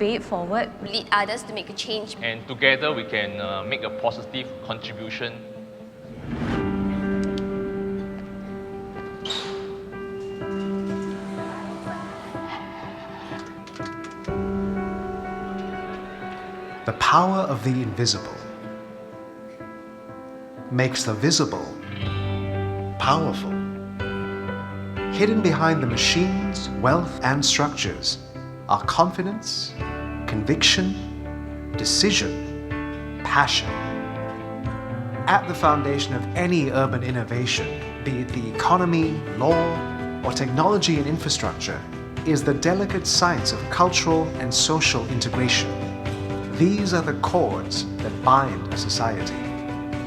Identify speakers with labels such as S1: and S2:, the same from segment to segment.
S1: pay it forward,
S2: lead others to make a change.
S3: And together we can make a positive contribution.
S4: The power of the invisible makes the visible powerful. Hidden behind the machines, wealth, and structures are confidence, conviction, decision, passion. At the foundation of any urban innovation, be it the economy, law, or technology and infrastructure, is the delicate science of cultural and social integration. These are the cords that bind a society,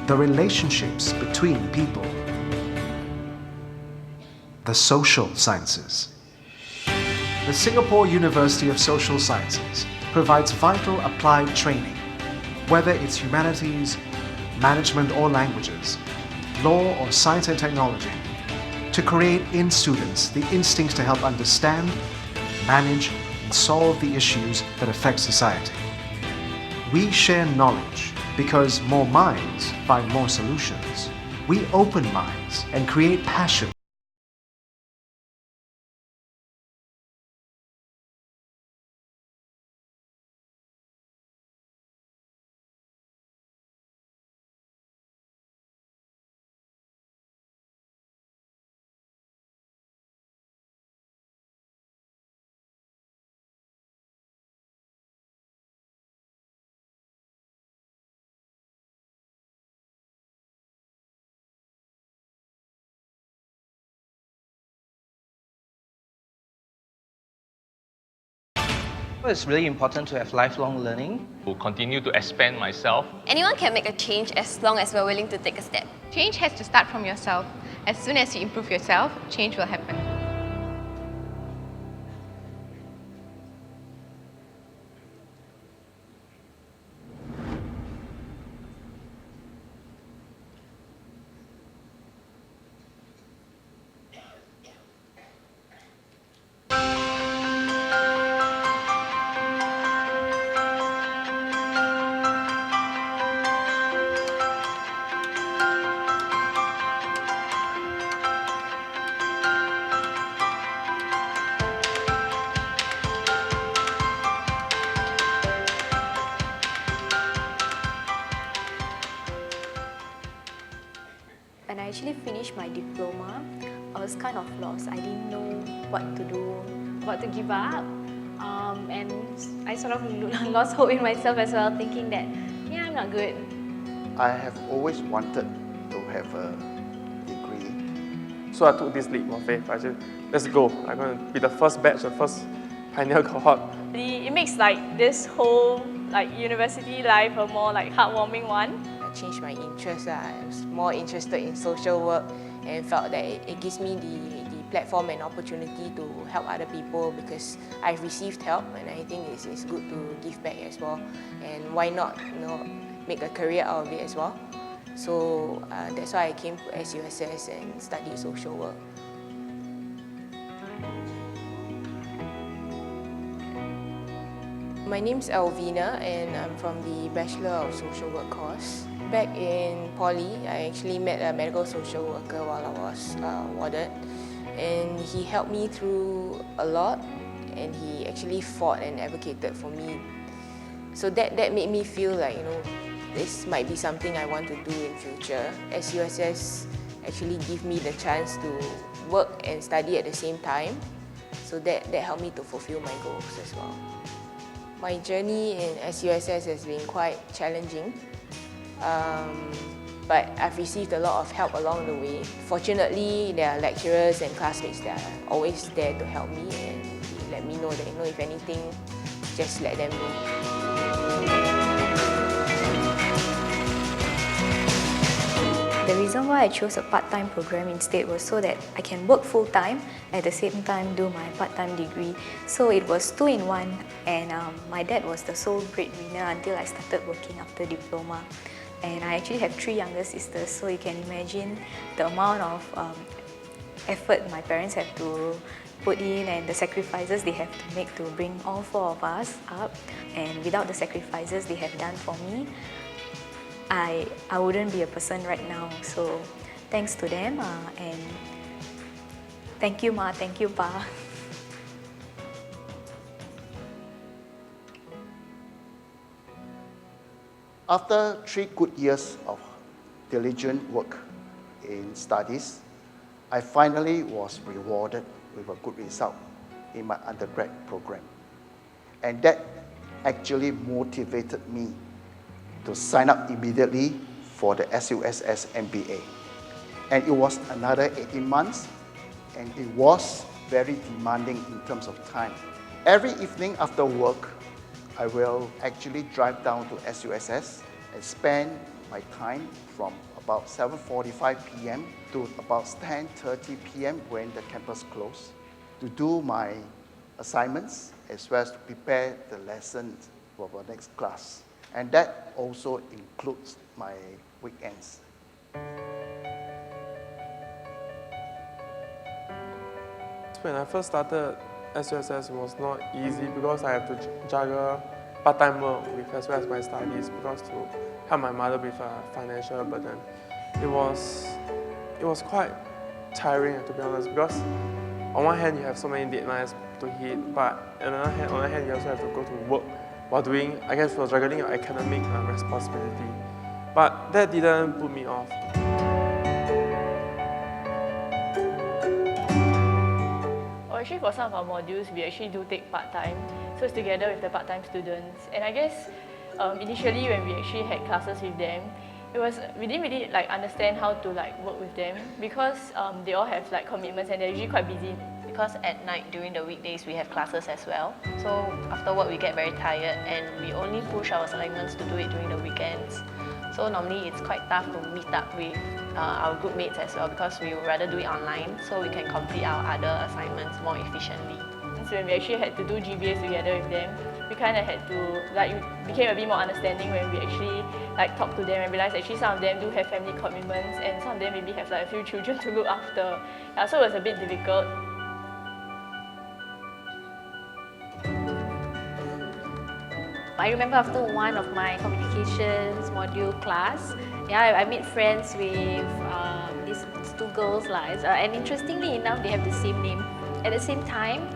S4: the relationships between people. The social sciences. The Singapore University of Social Sciences provides vital applied training, whether it's humanities, management or languages, law or science and technology, to create in students the instincts to help understand, manage, and solve the issues that affect society. We share knowledge because more minds find more solutions. We open minds and create passion.
S5: It's really important to have lifelong learning.
S3: To continue to expand myself.
S2: Anyone can make a change as long as we're willing to take a step.
S6: Change has to start from yourself. As soon as you improve yourself, change will happen.
S1: when I actually finished my diploma, I was kind of lost. I didn't know what to do, what to give up. And I sort of lost hope in myself as well, thinking that, yeah, I'm not good.
S7: I have always wanted to have a degree.
S8: So I took this leap of faith. I said, let's go. I'm going to be the first batch, the first pioneer cohort.
S9: It makes this whole university life a more heartwarming one.
S10: I changed my interest. I was more interested in social work and felt that it gives me the platform and opportunity to help other people because I've received help and I think it's good to give back as well. And why not, make a career out of it as well. So that's why I came to SUSS and studied social work. My name's Alvina and I'm from the Bachelor of Social Work course. Back in Poly, I actually met a medical social worker while I was warded, and he helped me through a lot and he actually fought and advocated for me. So that made me feel like, this might be something I want to do in future. SUSS actually gave me the chance to work and study at the same time. So that helped me to fulfill my goals as well. My journey in SUSS has been quite challenging, but I've received a lot of help along the way. Fortunately, there are lecturers and classmates that are always there to help me and let me know that, if anything, just let them know.
S1: The reason why I chose a part-time program instead was so that I can work full-time, at the same time do my part-time degree. So it was 2-in-1, and my dad was the sole breadwinner until I started working after diploma. And I actually have 3 younger sisters, so you can imagine the amount of effort my parents have to put in and the sacrifices they have to make to bring all 4 of us up, and without the sacrifices they have done for me, I wouldn't be a person right now. So thanks to them, and thank you Ma, thank you Pa.
S7: After 3 good years of diligent work in studies, I finally was rewarded with a good result in my undergrad program. And that actually motivated me to sign up immediately for the SUSS MBA. And it was another 18 months, and it was very demanding in terms of time. Every evening after work, I will actually drive down to SUSS and spend my time from about 7:45 p.m. to about 10:30 p.m. when the campus closed to do my assignments as well as to prepare the lessons for the next class. And that also includes my weekends.
S8: When I first started SUSS, it was not easy because I have to juggle part-time work with as well as my studies because to help my mother with a financial burden. It was quite tiring, to be honest, because on one hand you have so many deadlines to hit, but on the other hand you also have to go to work while doing, I guess, for juggling your academic responsibility. But that didn't put me off.
S9: Actually, for some of our modules, we actually do take part-time. So it's together with the part-time students. And I guess initially when we actually had classes with them, we didn't really understand how to work with them because they all have commitments and they're usually quite busy.
S11: Because at night during the weekdays we have classes as well. So after work we get very tired and we only push our assignments to do it during the weekends. So normally it's quite tough to meet up with our group mates as well because we would rather do it online so we can complete our other assignments more efficiently.
S9: So when we actually had to do GBAs together with them, we kind of had to, became a bit more understanding when we actually talked to them and realized actually some of them do have family commitments and some of them maybe have a few children to look after. Yeah, so it was a bit difficult.
S12: I remember after one of my communications module class, I made friends with these 2 girls. And interestingly enough, they have the same name. At the same time,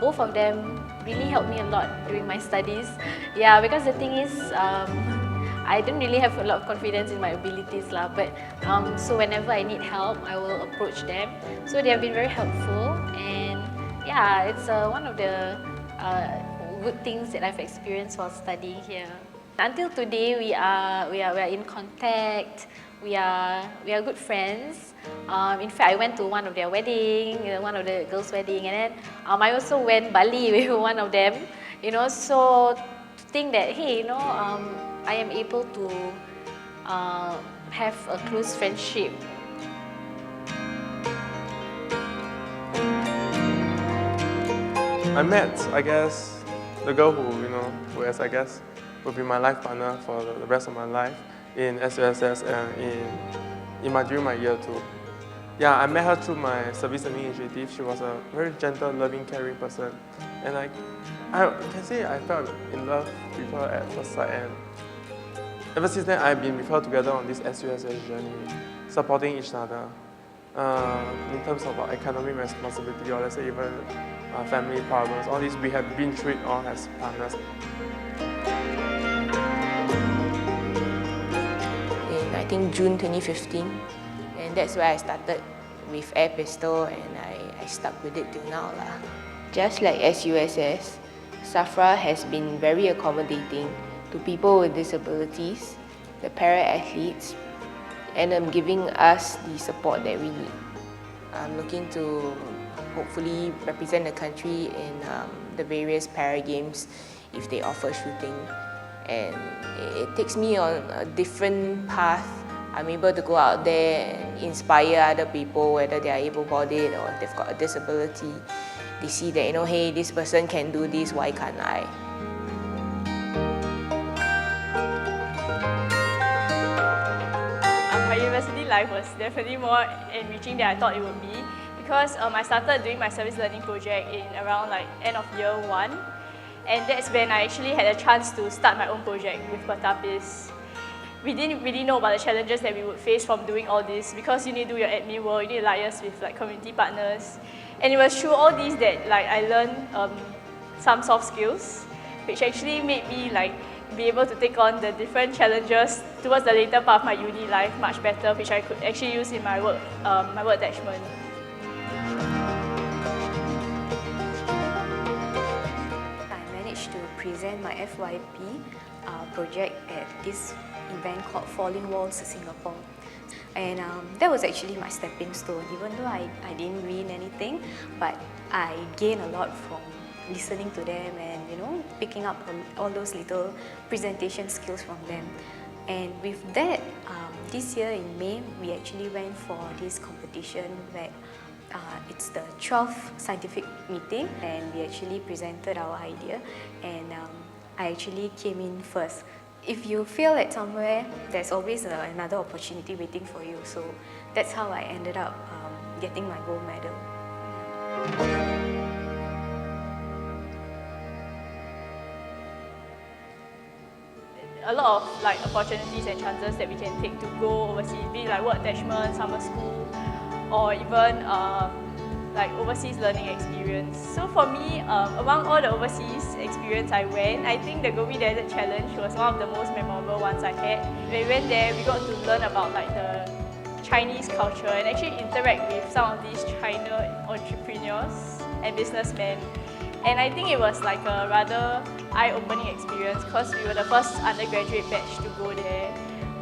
S12: both of them really helped me a lot during my studies. Yeah, because the thing is, I didn't really have a lot of confidence in my abilities. But so whenever I need help, I will approach them. So they have been very helpful. And yeah, it's one of the good things that I've experienced while studying here. Until today, we are in contact. We are good friends. In fact, I went to one of their wedding, one of the girls' wedding, and then I also went Bali with one of them. So to think that hey, I am able to have a close friendship.
S8: I met, I guess, the girl who I guess will be my life partner for the rest of my life in SUSS and during my year 2. Yeah, I met her through my service learning initiative. She was a very gentle, loving, caring person. And I can say I fell in love with her at first sight. And ever since then, I've been with her together on this SUSS journey, supporting each other in terms of academic responsibility, or let's say even family problems. All these we have been through it all as partners.
S10: In I think June 2015, and that's where I started with Air Pistol, and I stuck with it till now. Just like SUSS, SAFRA has been very accommodating to people with disabilities, the para-athletes, and giving us the support that we need. I'm looking to hopefully represent the country in the various para games if they offer shooting. And it takes me on a different path. I'm able to go out there and inspire other people, whether they are able-bodied or if they've got a disability. They see that, hey, this person can do this, why can't I?
S9: My university life was definitely more enriching than I thought it would be, because I started doing my service learning project in around like end of year 1, and that's when I actually had a chance to start my own project with Pertapis. We didn't really know about the challenges that we would face from doing all this, because you need to do your admin work, you need to liaise with like community partners, and it was through all these that like I learned some soft skills, which actually made me like be able to take on the different challenges towards the later part of my uni life much better, which I could actually use in my work attachment.
S1: I managed to present my FYP project at this event called Falling Walls Singapore. And that was actually my stepping stone. Even though I didn't win anything, but I gained a lot from listening to them and picking up all those little presentation skills from them. And with that, this year in May, we actually went for this competition where it's the 12th scientific meeting, and we actually presented our idea, and I actually came in first. If you fail at somewhere, there's always another opportunity waiting for you. So that's how I ended up getting my gold medal.
S9: A lot of like opportunities and chances that we can take to go overseas, be it like work attachment, summer school, or even like overseas learning experience. So for me, among all the overseas experience I went, I think the Gobi Desert Challenge was one of the most memorable ones I had. When we went there, we got to learn about like the Chinese culture and actually interact with some of these China entrepreneurs and businessmen. And I think it was like a rather eye-opening experience, because we were the first undergraduate batch to go there.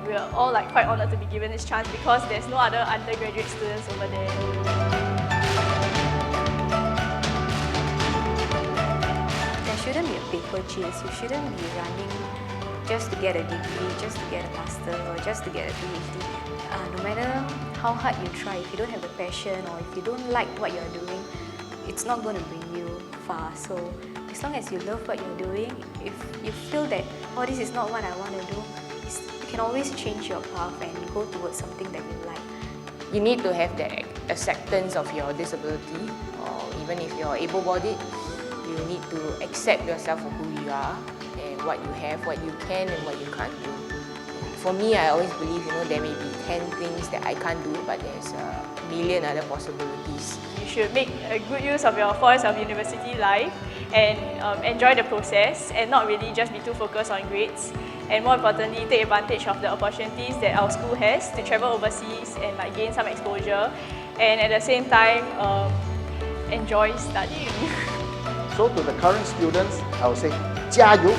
S9: We were all like quite honoured to be given this chance, because there's no other undergraduate students over there.
S1: There shouldn't be a paper chase. You shouldn't be running just to get a degree, just to get a master, or just to get a PhD. No matter how hard you try, if you don't have the passion or if you don't like what you're doing, it's not going to bring you far. So as long as you love what you're doing, if you feel that, oh, this is not what I want to do, you can always change your path and go towards something that you like.
S10: You need to have the acceptance of your disability, or even if you're able-bodied, you need to accept yourself for who you are and what you have, what you can and what you can't do. For me, I always believe, there may be 10 things that I can't do, but there's a million other possibilities.
S9: You should make a good use of your 4 years of university life and enjoy the process, and not really just be too focused on grades. And more importantly, take advantage of the opportunities that our school has to travel overseas and like gain some exposure, and at the same time enjoy studying.
S7: So to the current students, I would say, 加油!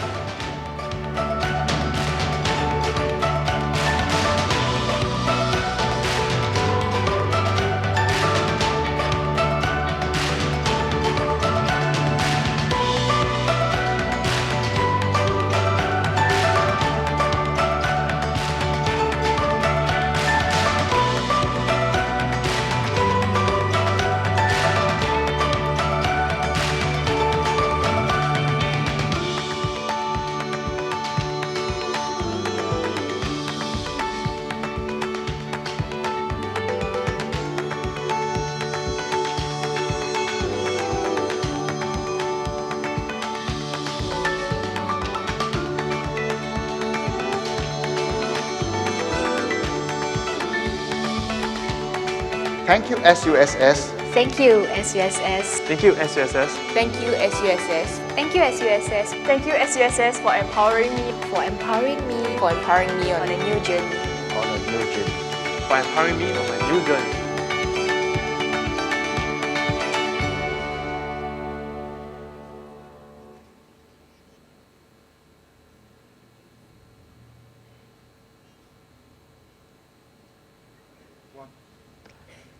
S7: Thank you, SUSS.
S1: Thank you, SUSS.
S8: Thank you, SUSS.
S10: Thank you, SUSS.
S1: Thank you, SUSS.
S9: Thank you, SUSS, for empowering me.
S1: For empowering me.
S10: For empowering me on a new journey.
S7: On a new journey.
S8: For empowering me on my new journey.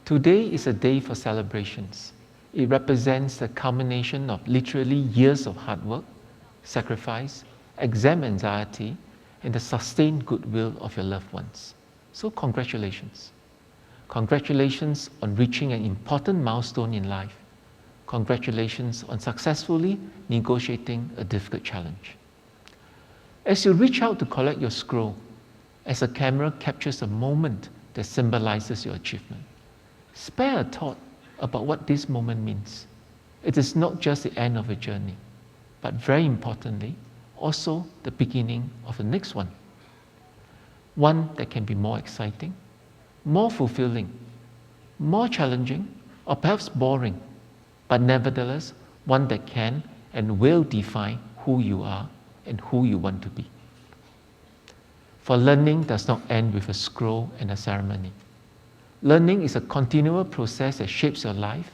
S13: Today is a day for celebrations. It represents the culmination of literally years of hard work, sacrifice, exam anxiety, and the sustained goodwill of your loved ones. So congratulations. Congratulations on reaching an important milestone in life. Congratulations on successfully negotiating a difficult challenge. As you reach out to collect your scroll, as a camera captures a moment that symbolizes your achievement, spare a thought about what this moment means. It is not just the end of a journey, but very importantly, also the beginning of the next one. One that can be more exciting, more fulfilling, more challenging, or perhaps boring, but nevertheless, one that can and will define who you are and who you want to be. For learning does not end with a scroll and a ceremony. Learning is a continual process that shapes your life,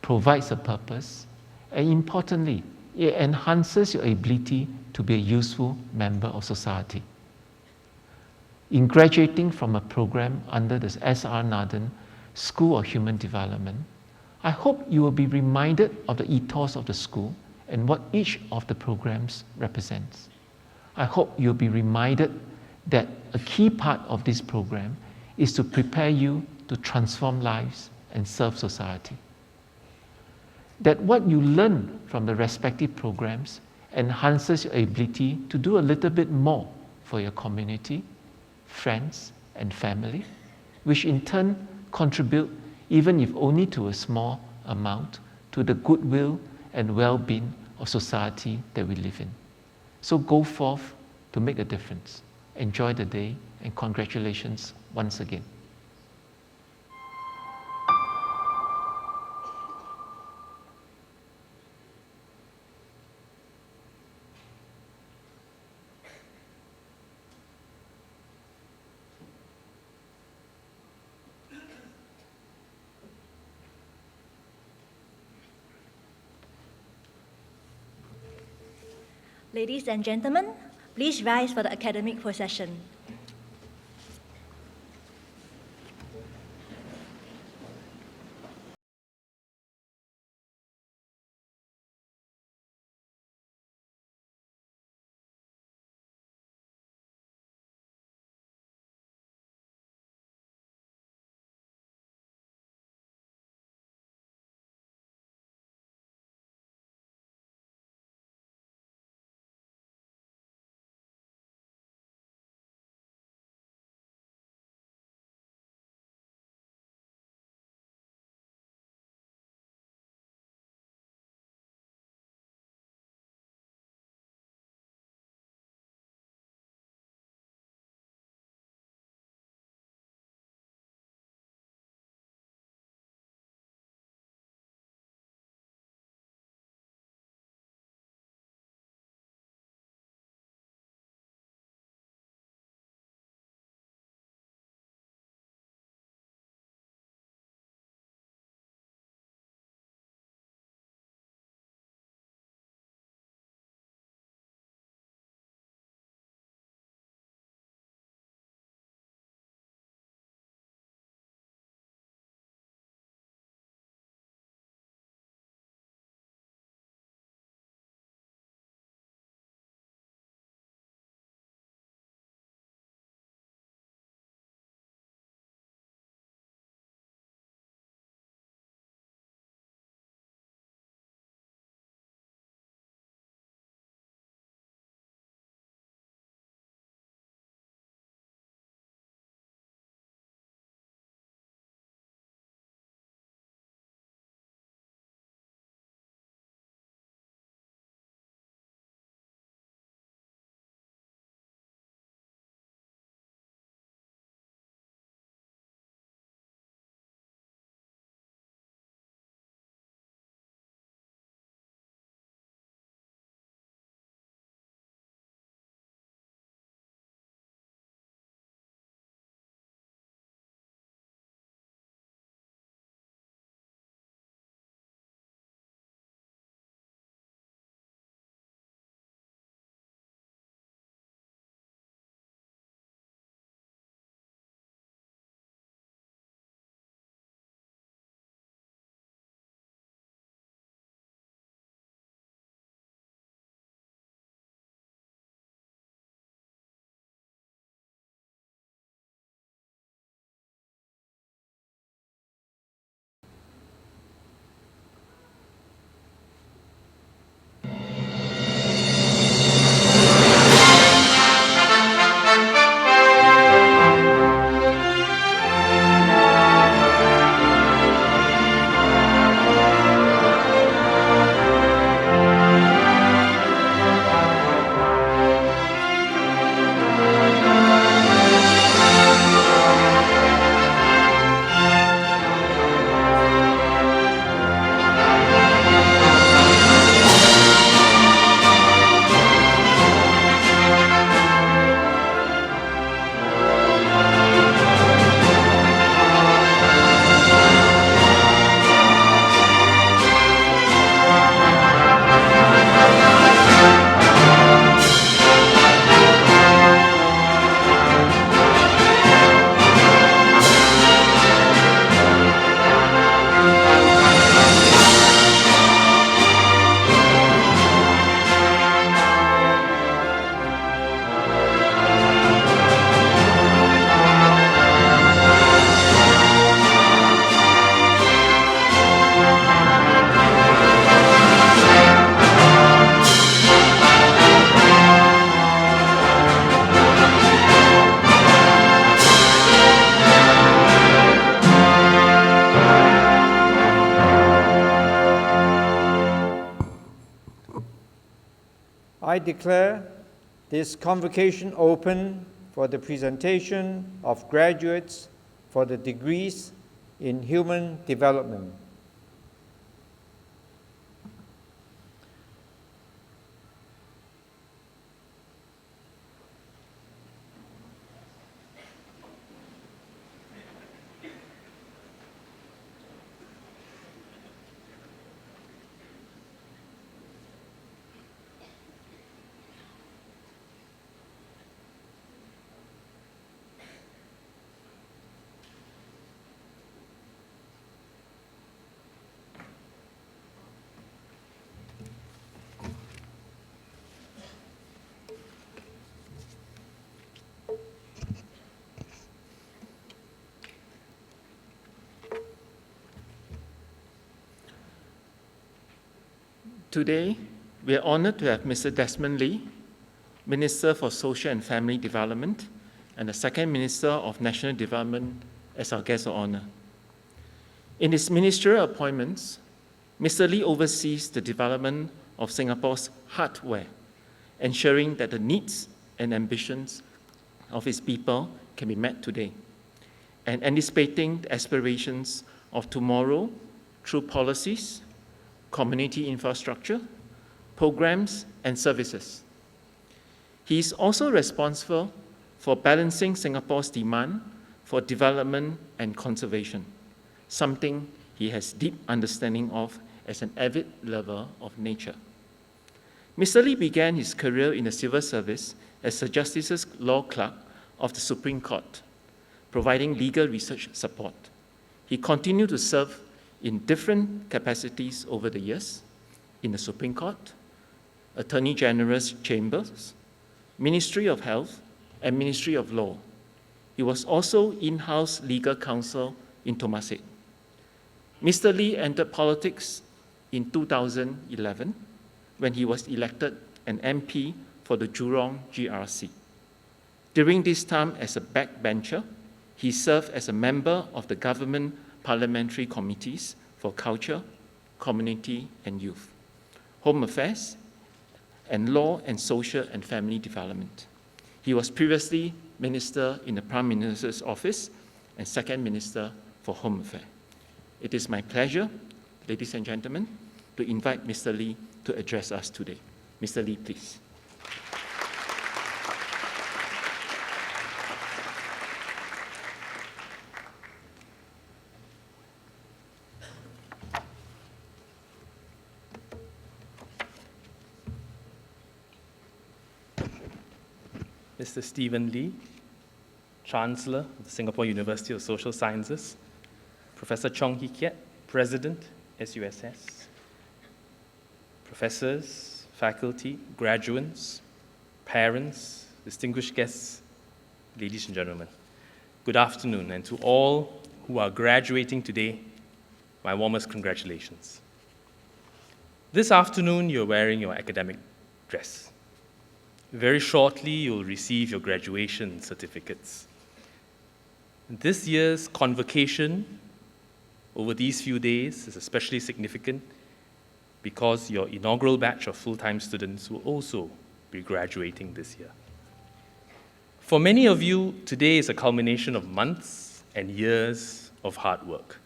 S13: provides a purpose, and importantly, it enhances your ability to be a useful member of society. In graduating from a program under the S.R. Nathan School of Human Development, I hope you will be reminded of the ethos of the school and what each of the programs represents. I hope you'll be reminded that a key part of this program is to prepare you to transform lives and serve society. That what you learn from the respective programs enhances your ability to do a little bit more for your community, friends, and family, which in turn contribute, even if only to a small amount, to the goodwill and well-being of society that we live in. So go forth to make a difference. Enjoy the day, and congratulations once again.
S14: Ladies and gentlemen, please rise for the academic procession.
S15: I declare this convocation open for the presentation of graduates for the degrees in human development.
S13: Today, we are honored to have Mr. Desmond Lee, Minister for Social and Family Development, and the Second Minister of National Development as our guest of honor. In his ministerial appointments, Mr. Lee oversees the development of Singapore's hardware, ensuring that the needs and ambitions of its people can be met today, and anticipating the aspirations of tomorrow through policies, community infrastructure, programs, and services. He is also responsible for balancing Singapore's demand for development and conservation, something he has deep understanding of as an avid lover of nature. Mr. Lee began his career in the civil service as a Justice's Law Clerk of the Supreme Court, providing legal research support. He continued to serve in different capacities over the years in the Supreme Court, Attorney General's Chambers, Ministry of Health, and Ministry of Law. He was also in-house legal counsel in Temasek. Mr. Lee entered politics in 2011 when he was elected an MP for the Jurong GRC. During this time as a backbencher, he served as a member of the government parliamentary committees for culture, community and youth, home affairs, and law and social and family development. He was previously Minister in the Prime Minister's Office and Second Minister for Home Affairs. It is my pleasure, ladies and gentlemen, to invite Mr. Lee to address us today. Mr. Lee, please.
S16: Mr. Stephen Lee, Chancellor of the Singapore University of Social Sciences, Professor Chong Hee Kiat, President, SUSS, professors, faculty, graduates, parents, distinguished guests, ladies and gentlemen, good afternoon, and to all who are graduating today, my warmest congratulations. This afternoon, you're wearing your academic dress. Very shortly, you'll receive your graduation certificates. This year's convocation over these few days is especially significant because your inaugural batch of full-time students will also be graduating this year. For many of you, today is a culmination of months and years of hard work.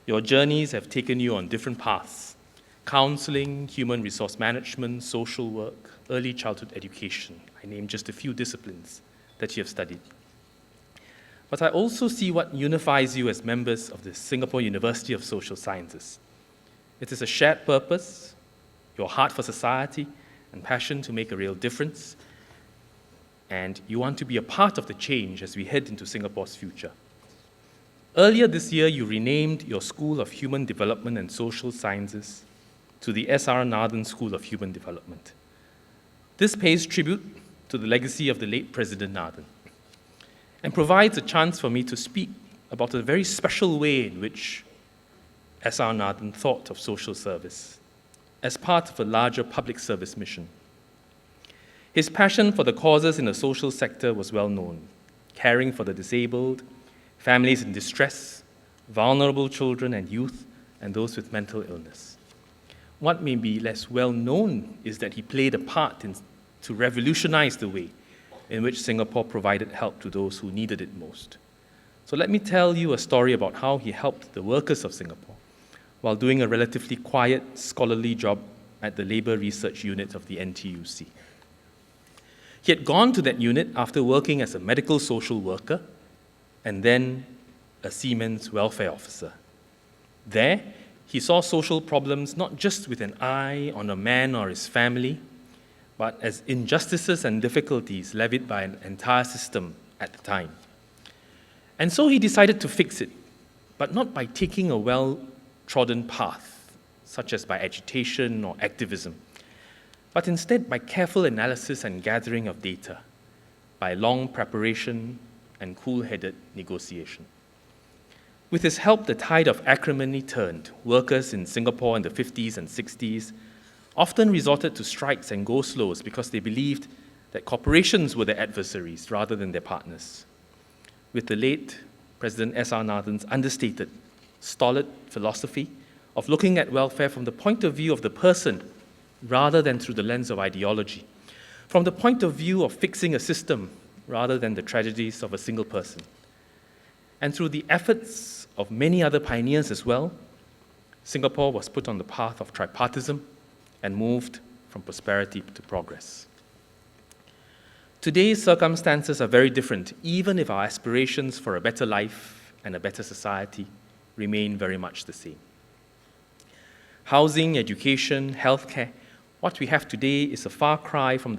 S16: Your journeys have taken you on different paths: counseling, human resource management, social work, early childhood education. I named just a few disciplines that you have studied. But I also see what unifies you as members of the Singapore University of Social Sciences. It is a shared purpose, your heart for society, and passion to make a real difference. And you want to be a part of the change as we head into Singapore's future. Earlier this year, you renamed your School of Human Development and Social Sciences to the S.R. Nathan School of Human Development. This pays tribute to the legacy of the late President Nathan and provides a chance for me to speak about a very special way in which S.R. Nathan thought of social service as part of a larger public service mission. His passion for the causes in the social sector was well known: caring for the disabled, families in distress, vulnerable children and youth, and those with mental illness. what may be less well known is that he played a part to revolutionize the way in which Singapore provided help to those who needed it most. So let me tell you a story about how he helped the workers of Singapore while doing a relatively quiet, scholarly job at the Labour Research Unit of the NTUC. He had gone to that unit after working as a medical social worker and then a seaman's welfare officer. There, he saw social problems not just with an eye on a man or his family, but as injustices and difficulties levied by an entire system at the time. And so he decided to fix it, but not by taking a well-trodden path, such as by agitation or activism, but instead by careful analysis and gathering of data, by long preparation and cool-headed negotiation. With his help, the tide of acrimony turned. Workers in Singapore in the 50s and 60s often resorted to strikes and go-slows because they believed that corporations were their adversaries rather than their partners. With the late President S.R. Nathan's understated, stolid philosophy of looking at welfare from the point of view of the person rather than through the lens of ideology, from the point of view of fixing a system rather than the tragedies of a single person. And through the efforts of many other pioneers as well, Singapore was put on the path of tripartism and moved from prosperity to progress. Today's circumstances are very different, even if our aspirations for a better life and a better society remain very much the same. Housing, education, healthcare, what we have today is a far cry from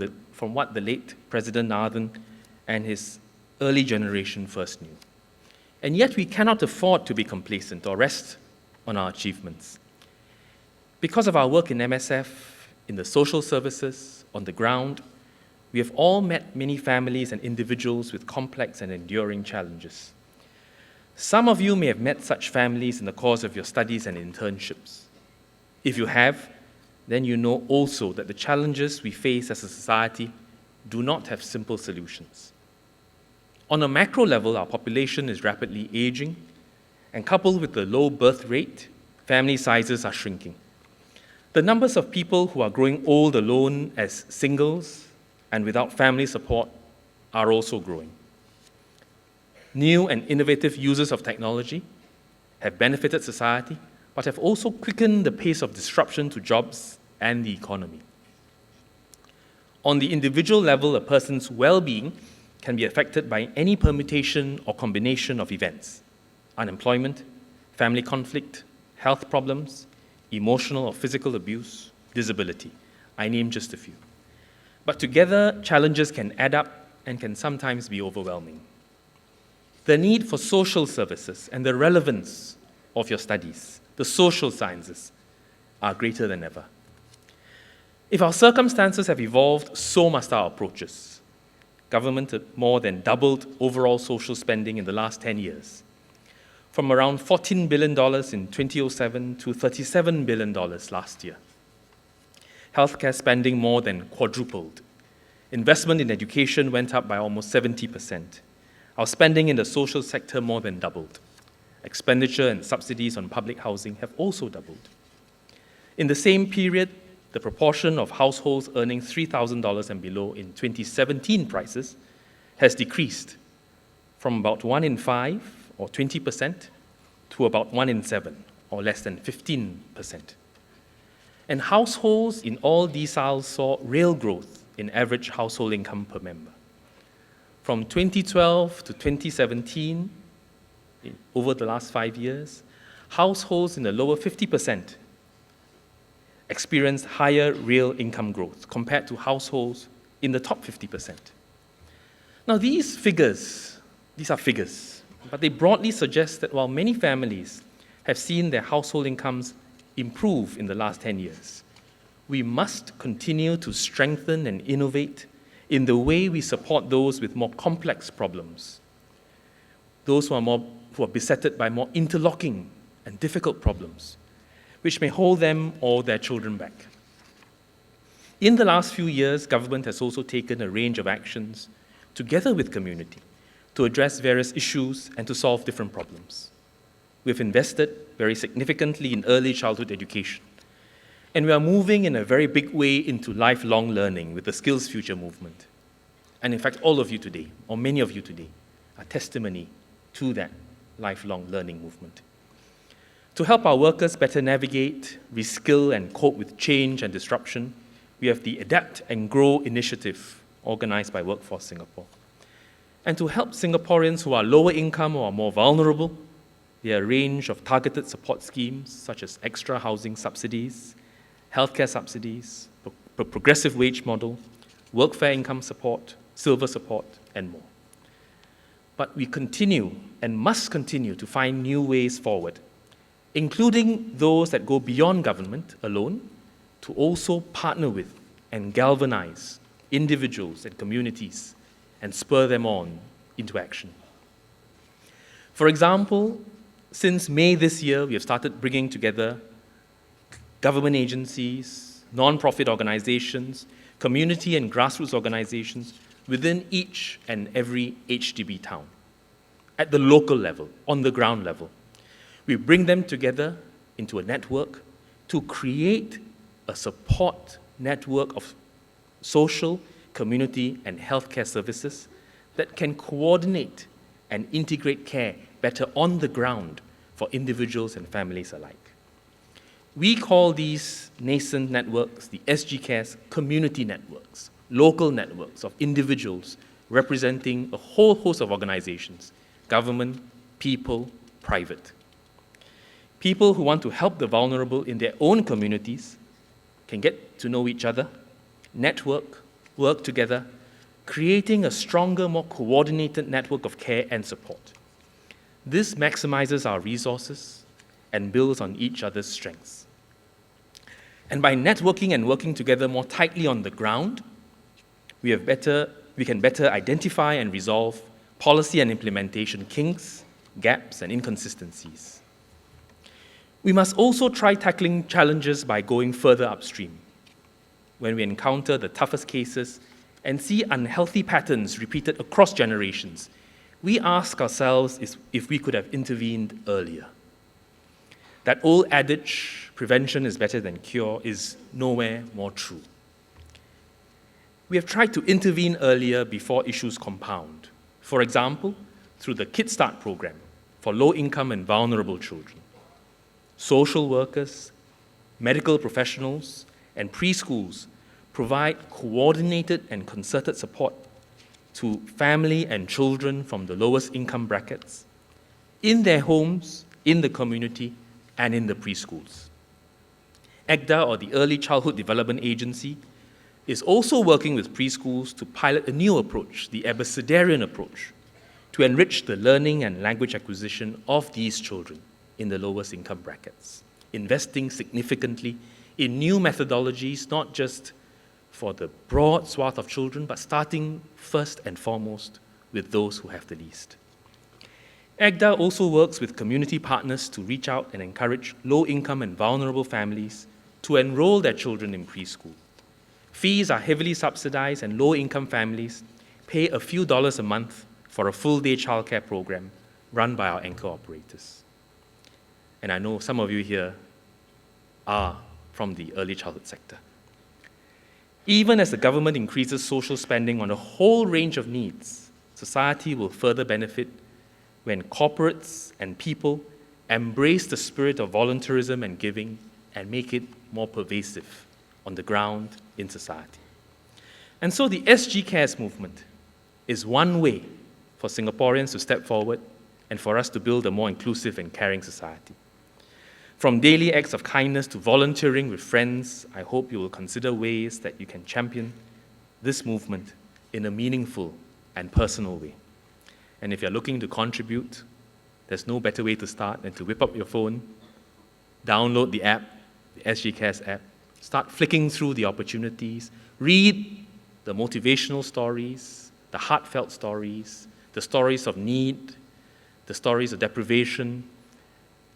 S16: what the late President Nathan and his early generation first knew. And yet we cannot afford to be complacent or rest on our achievements. Because of our work in MSF, in the social services, on the ground, we have all met many families and individuals with complex and enduring challenges. Some of you may have met such families in the course of your studies and internships. If you have, then you know also that the challenges we face as a society do not have simple solutions. On a macro level, our population is rapidly aging, and coupled with the low birth rate, family sizes are shrinking. The numbers of people who are growing old alone as singles and without family support are also growing. New and innovative uses of technology have benefited society, but have also quickened the pace of disruption to jobs and the economy. On the individual level, a person's well-being can be affected by any permutation or combination of events: unemployment, family conflict, health problems, emotional or physical abuse, disability. I name just a few. But together, challenges can add up and can sometimes be overwhelming. The need for social services and the relevance of your studies, the social sciences, are greater than ever. If our circumstances have evolved, so must our approaches. Government have more than doubled overall social spending in the last 10 years, from around $14 billion in 2007 to $37 billion last year. Healthcare spending more than quadrupled. Investment in education went up by almost 70%. Our spending in the social sector more than doubled. Expenditure and subsidies on public housing have also doubled. In the same period, the proportion of households earning $3,000 and below in 2017 prices has decreased from about 1 in 5, or 20%, to about 1 in 7, or less than 15%. And households in all deciles saw real growth in average household income per member. From 2012 to 2017, over the last 5 years, households in the lower 50% experienced higher real income growth compared to households in the top 50%. Now these are figures, but they broadly suggest that while many families have seen their household incomes improve in the last 10 years, we must continue to strengthen and innovate in the way we support those with more complex problems, those who are besetted by more interlocking and difficult problems, which may hold them or their children back. In the last few years, government has also taken a range of actions, together with community, to address various issues and to solve different problems. We've invested very significantly in early childhood education. And we are moving in a very big way into lifelong learning with the Skills Future movement. And in fact, all of you today, or many of you today, are testimony to that lifelong learning movement. To help our workers better navigate, reskill, and cope with change and disruption, we have the Adapt and Grow initiative organized by Workforce Singapore. And to help Singaporeans who are lower income or are more vulnerable, there are a range of targeted support schemes such as extra housing subsidies, healthcare subsidies, progressive wage model, workfare income support, silver support, and more. But we continue and must continue to find new ways forward, including those that go beyond government alone, to also partner with and galvanize individuals and communities and spur them on into action. For example, since May this year, we have started bringing together government agencies, non-profit organizations, community and grassroots organizations within each and every HDB town, at the local level, on the ground level. We bring them together into a network to create a support network of social, community, and healthcare services that can coordinate and integrate care better on the ground for individuals and families alike. We call these nascent networks, the SG Cares community networks, local networks of individuals representing a whole host of organizations, government, people, private. People who want to help the vulnerable in their own communities can get to know each other, network, work together, creating a stronger, more coordinated network of care and support. This maximizes our resources and builds on each other's strengths. And by networking and working together more tightly on the ground, we can better identify and resolve policy and implementation kinks, gaps, and inconsistencies. We must also try tackling challenges by going further upstream. When we encounter the toughest cases and see unhealthy patterns repeated across generations, we ask ourselves if we could have intervened earlier. That old adage, prevention is better than cure, is nowhere more true. We have tried to intervene earlier before issues compound. For example, through the Kids Start program for low-income and vulnerable children. Social workers, medical professionals, and preschools provide coordinated and concerted support to family and children from the lowest income brackets in their homes, in the community, and in the preschools. EGDA, or the Early Childhood Development Agency, is also working with preschools to pilot a new approach, the Abecedarian approach, to enrich the learning and language acquisition of these children in the lowest income brackets, investing significantly in new methodologies, not just for the broad swath of children, but starting first and foremost with those who have the least. EGDA also works with community partners to reach out and encourage low-income and vulnerable families to enroll their children in preschool. Fees are heavily subsidized, and low-income families pay a few dollars a month for a full-day childcare program run by our anchor operators. And I know some of you here are from the early childhood sector. Even as the government increases social spending on a whole range of needs, society will further benefit when corporates and people embrace the spirit of volunteerism and giving and make it more pervasive on the ground in society. And so the SG Cares movement is one way for Singaporeans to step forward and for us to build a more inclusive and caring society. From daily acts of kindness to volunteering with friends, I hope you will consider ways that you can champion this movement in a meaningful and personal way. And if you're looking to contribute, there's no better way to start than to whip up your phone, download the app, the SG Cares app, start flicking through the opportunities, read the motivational stories, the heartfelt stories, the stories of need, the stories of deprivation,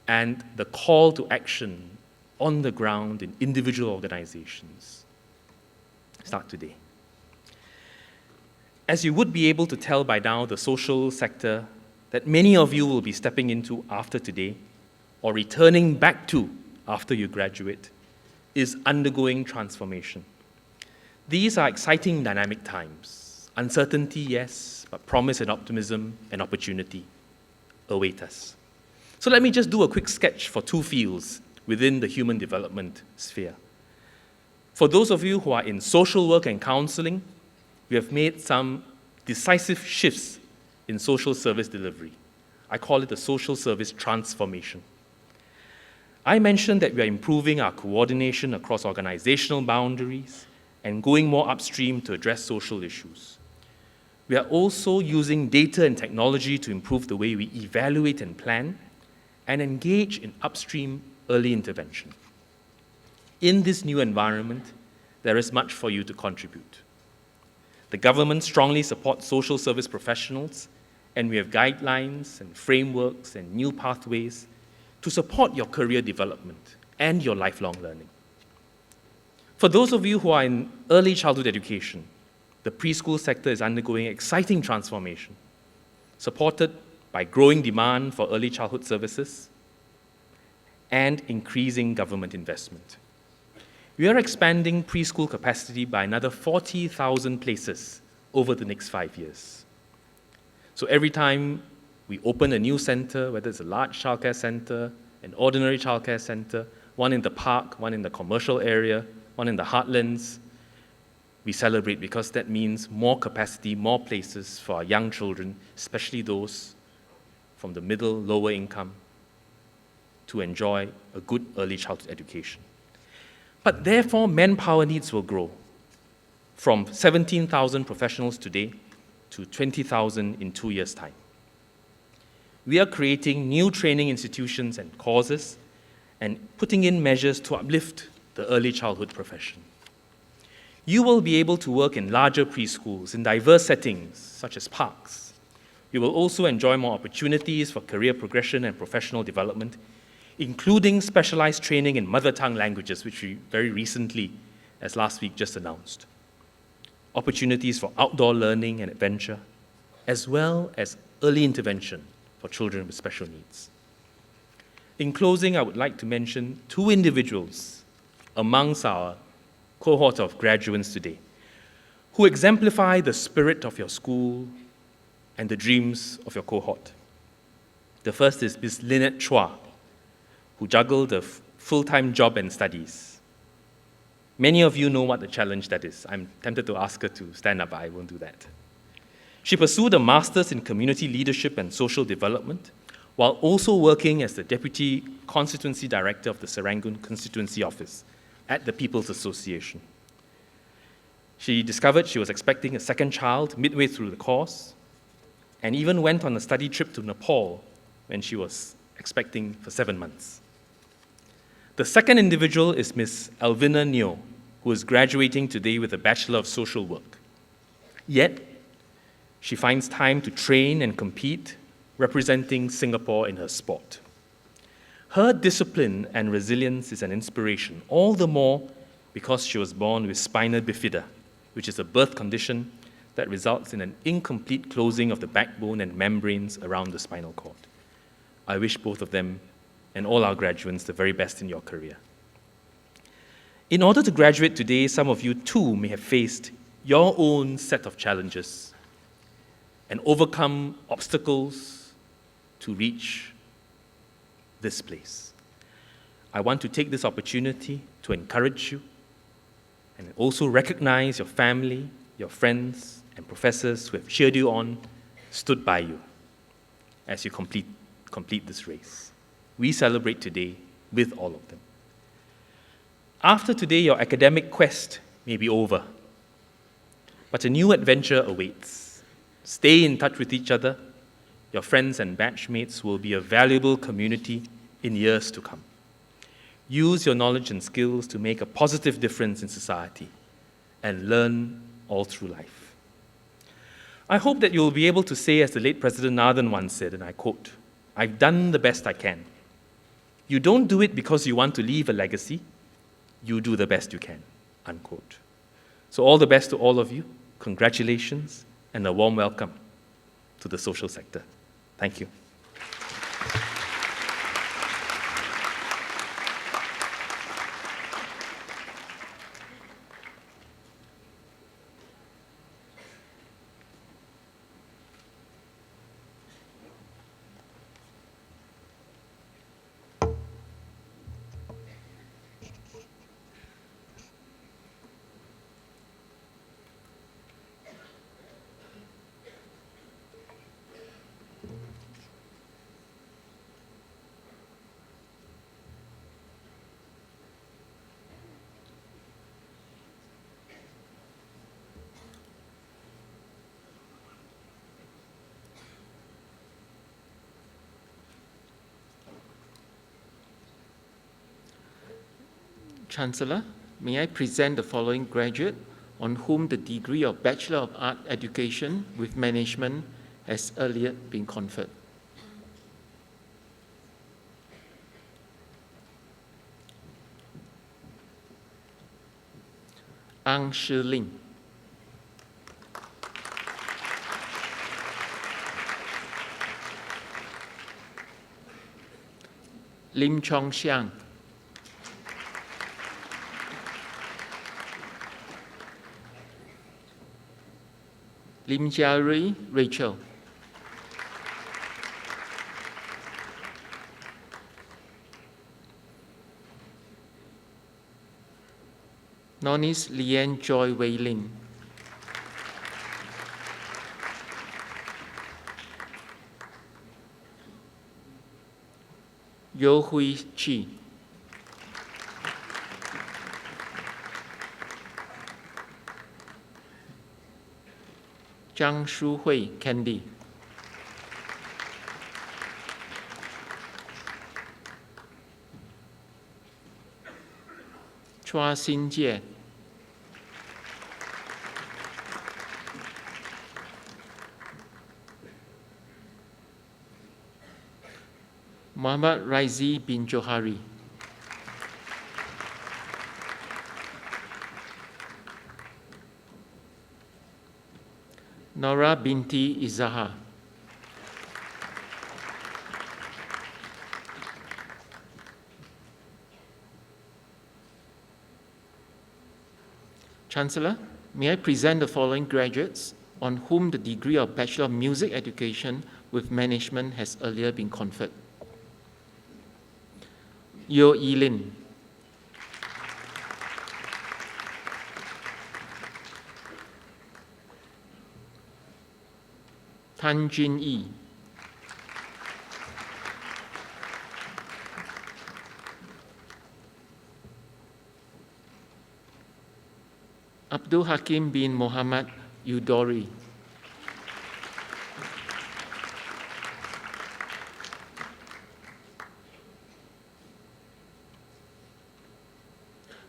S16: and the call to action on the ground in individual organizations. Start today. As you would be able to tell by now, the social sector that many of you will be stepping into after today or returning back to after you graduate is undergoing transformation. These are exciting, dynamic times. Uncertainty, yes, but promise and optimism and opportunity await us. So let me just do a quick sketch for two fields within the human development sphere. For those of you who are in social work and counseling, we have made some decisive shifts in social service delivery. I call it the social service transformation. I mentioned that we are improving our coordination across organizational boundaries and going more upstream to address social issues. We are also using data and technology to improve the way we evaluate and plan and engage in upstream early intervention. In this new environment, there is much for you to contribute. The government strongly supports social service professionals, and we have guidelines and frameworks and new pathways to support your career development and your lifelong learning. For those of you who are in early childhood education, the preschool sector is undergoing exciting transformation, supported by growing demand for early childhood services and increasing government investment. We are expanding preschool capacity by another 40,000 places over the next 5 years. So every time we open a new center, whether it's a large childcare center, an ordinary childcare center, one in the park, one in the commercial area, one in the heartlands, we celebrate because that means more capacity, more places for our young children, especially those from the middle, lower income, to enjoy a good early childhood education. But therefore, manpower needs will grow from 17,000 professionals today to 20,000 in 2 years' time. We are creating new training institutions and courses and putting in measures to uplift the early childhood profession. You will be able to work in larger preschools in diverse settings, such as parks. You will also enjoy more opportunities for career progression and professional development, including specialized training in mother tongue languages, which we very recently, as last week, just announced. Opportunities for outdoor learning and adventure, as well as early intervention for children with special needs. In closing, I would like to mention two individuals amongst our cohort of graduates today who exemplify the spirit of your school and the dreams of your cohort. The first is Ms. Lynette Chua, who juggled a full-time job and studies. Many of you know what the challenge that is. I'm tempted to ask her to stand up, but I won't do that. She pursued a master's in community leadership and social development, while also working as the Deputy Constituency Director of the Serangoon Constituency Office at the People's Association. She discovered she was expecting a second child midway through the course, and even went on a study trip to Nepal when she was expecting for 7 months. The second individual is Ms. Alvina Neo, who is graduating today with a Bachelor of Social Work. Yet, she finds time to train and compete, representing Singapore in her sport. Her discipline and resilience is an inspiration, all the more because she was born with spina bifida, which is a birth condition that results in an incomplete closing of the backbone and membranes around the spinal cord. I wish both of them and all our graduates the very best in your career. In order to graduate today, some of you too may have faced your own set of challenges and overcome obstacles to reach this place. I want to take this opportunity to encourage you and also recognize your family, your friends, and professors who have cheered you on, stood by you as you complete this race. We celebrate today with all of them. After today, your academic quest may be over, but a new adventure awaits. Stay in touch with each other. Your friends and batchmates will be a valuable community in years to come. Use your knowledge and skills to make a positive difference in society and learn all through life. I hope that you will be able to say, as the late President Nathan once said, and I quote, "I've done the best I can." You don't do it because you want to leave a legacy. You do the best you can, unquote. So all the best to all of you. Congratulations and a warm welcome to the social sector. Thank you.
S13: Chancellor, may I present the following graduate on whom the degree of Bachelor of Art Education with Management has earlier been conferred. Ang Shi Ling. Lim Chong Xiang. Lim Jia Rui Rachel. Nonis Lian Joy Wei Lin. Yo Hui Chi. Zhang Shu Hui Candy. Chua Xin Jie. Muhammad Raizi bin Johari. Nora binti Izaha. Chancellor, may I present the following graduates on whom the degree of Bachelor of Music Education with Management has earlier been conferred. Yo Yi-Lin. Tan Jin Yi. Abdul Hakim bin Mohammad Udori.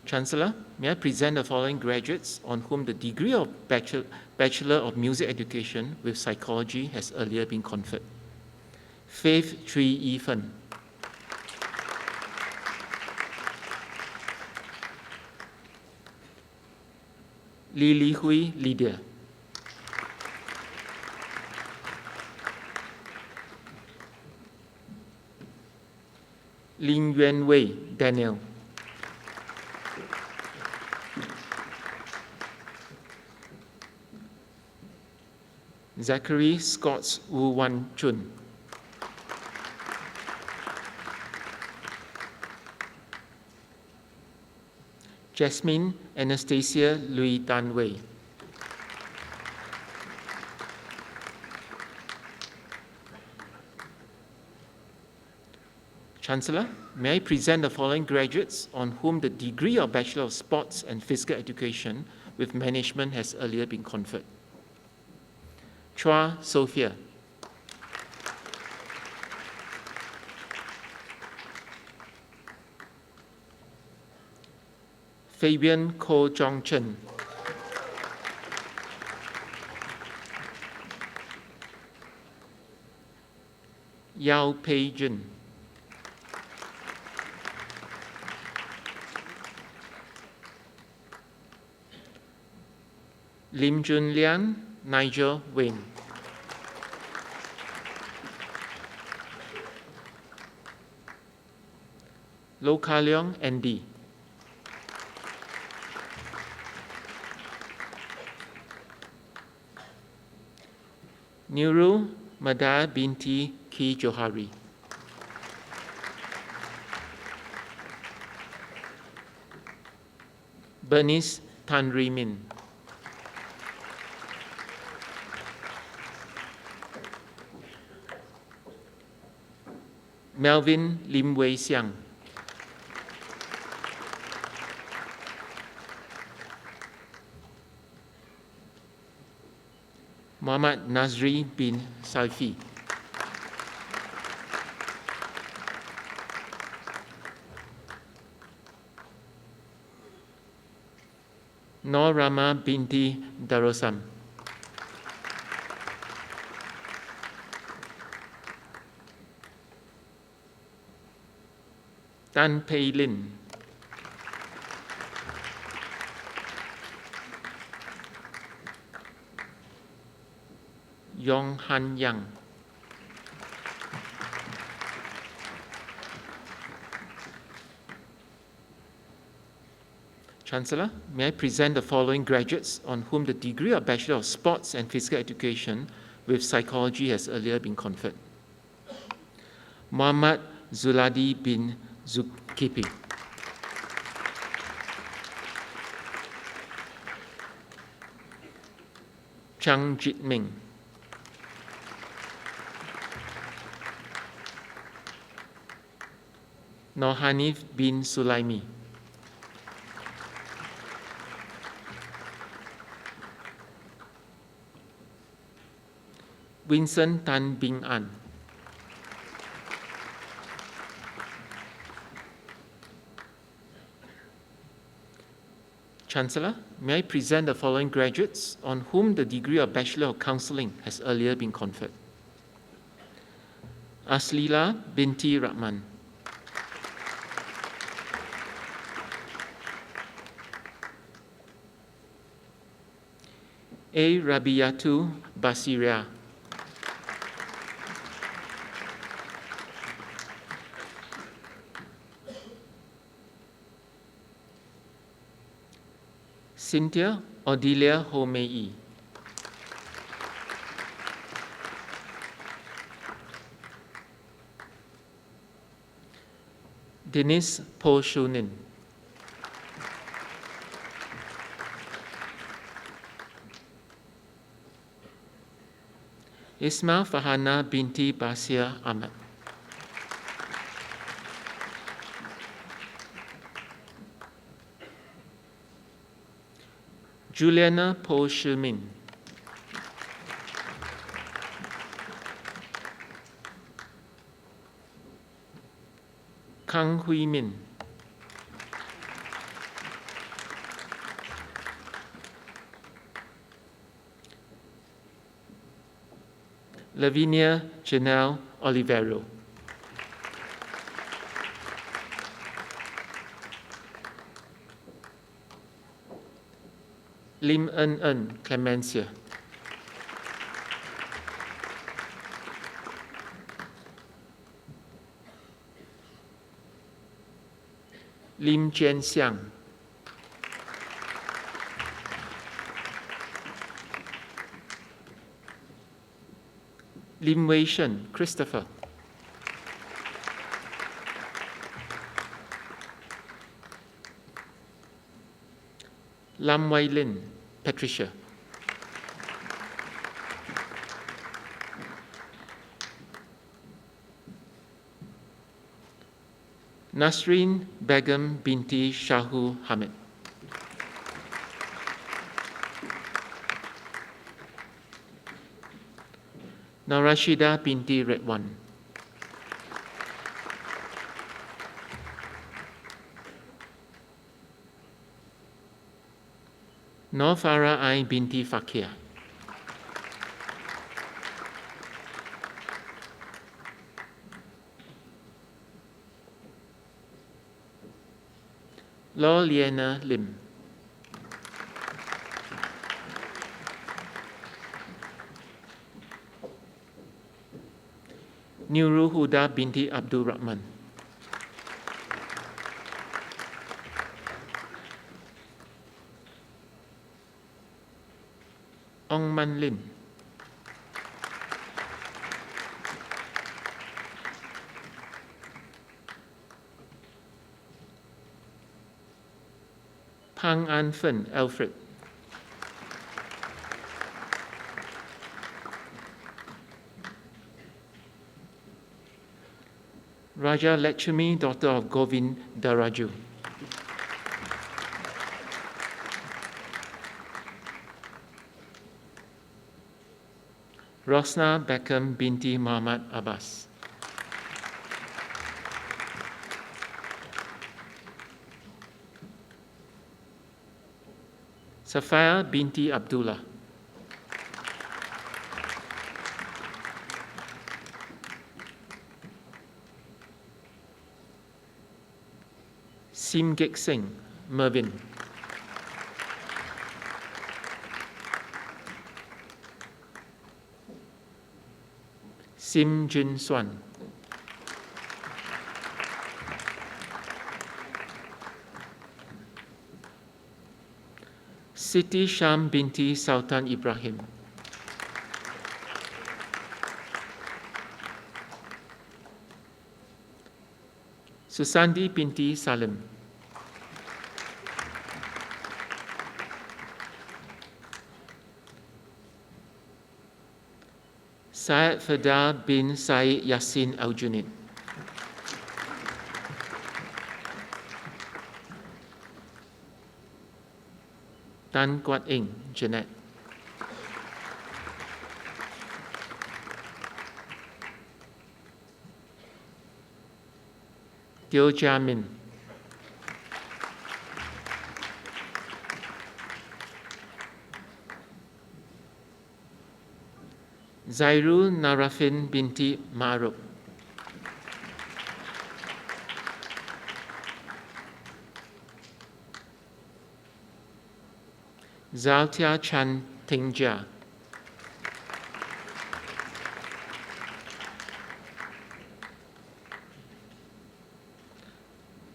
S13: Chancellor, may I present the following graduates on whom the degree of Bachelor of Music Education with Psychology has earlier been conferred. Faith Chui Yi Fen. Li Li Hui Lydia. Lin Yuan Wei Daniel. Zachary Scott Wu Wan Chun. Jasmine Anastasia Lui Tan Wei. Chancellor, may I present the following graduates on whom the degree of Bachelor of Sports and Physical Education with Management has earlier been conferred. Chua Sophia. Fabian Ko Jong Chen. Yao Pei Jun. Lim Jun Lian, Nigel Wayne. Lo Ka Leong, Andy. Nurul Madar binti Ki Johari. Bernice Tan Ri Min. Melvin Lim Wei Xiang. Muhammad Nazri bin Saifi. Nur Rama binti Darusam. Tan Pei Lin. Yong Han Yang. Chancellor, may I present the following graduates on whom the degree of Bachelor of Sports and Physical Education with Psychology has earlier been conferred. Muhammad Zuladi bin Zulkifli. Chang Jit Ming. Nur Hanif bin Sulaimi. Vincent Tan Bing An. Chancellor, may I present the following graduates on whom the degree of Bachelor of Counselling has earlier been conferred. Aslila binti Rahman. A. Rabiyatu Basiria. Cynthia Odelia Homei. Denise Po Shunin. Ismail Fahana binti Basir Ahmad. Juliana Po Shimin. Kang Hui Min. Lavinia Janelle Olivero. Lim En Clemencia. Lim Jian Xiang. Lim Wei Shen Christopher. Lam Wai Lin Patricia. Nasreen Begum binti Shahu Hamid. Narashida binti Redwan. Nur Farah Ai binti Fakir. Law Liana Lim. Nurul Huda binti Abdul Rahman. Ong Man Lim. Pang An Fen Alfred. Raja Lakshmi, daughter of Govind Daraju. Rosna Beckham binti Muhammad Abbas. Safia binti Abdullah. Simgek Singh, Mervyn. Sim Jin Swan. Siti Sham binti Sultan Ibrahim. Susandi binti Salim. Syed Fada bin Syed Yassin Al-Junid. Tan Quat Eng, Jeanette. Teo Jia Min. Zairul Narafin binti Ma'ruf. Zaltia Chan Tingjia.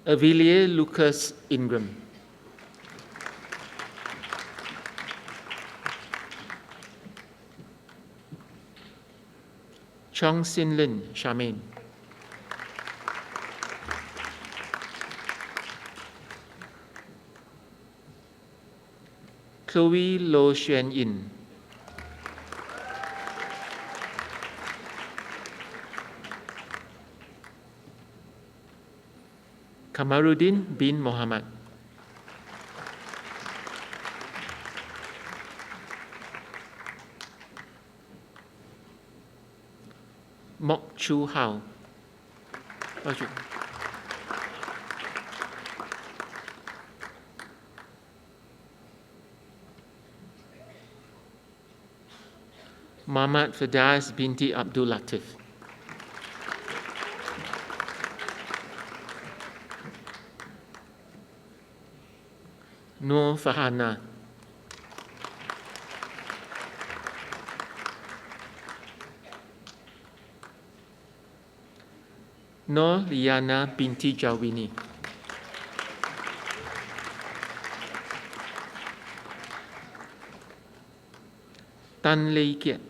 S13: Avilier Lucas Ingram. Chong Sin Lin Charmaine. Chloe Lo Xuan Yin. Kamaruddin bin Mohammed. Mok Chu Hao. Muhammad Firdaus binti Abdul Latif. Nur Fahana. Nur Liana binti Jawini. Tan Lei Kiat.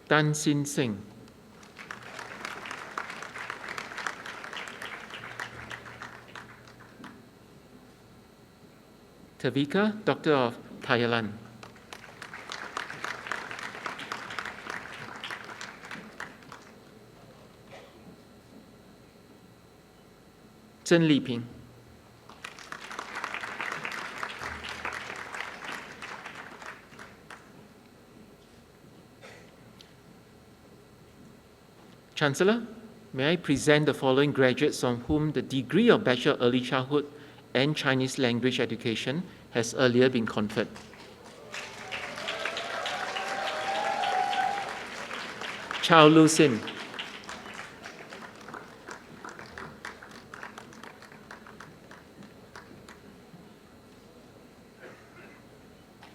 S13: Tan Sin Singh. Tavika, Doctor of Thailand. Chen Liping. Chancellor, may I present the following graduates on whom the degree of Bachelor of Early Childhood and Chinese Language Education has earlier been conferred. Chao Lu Sin.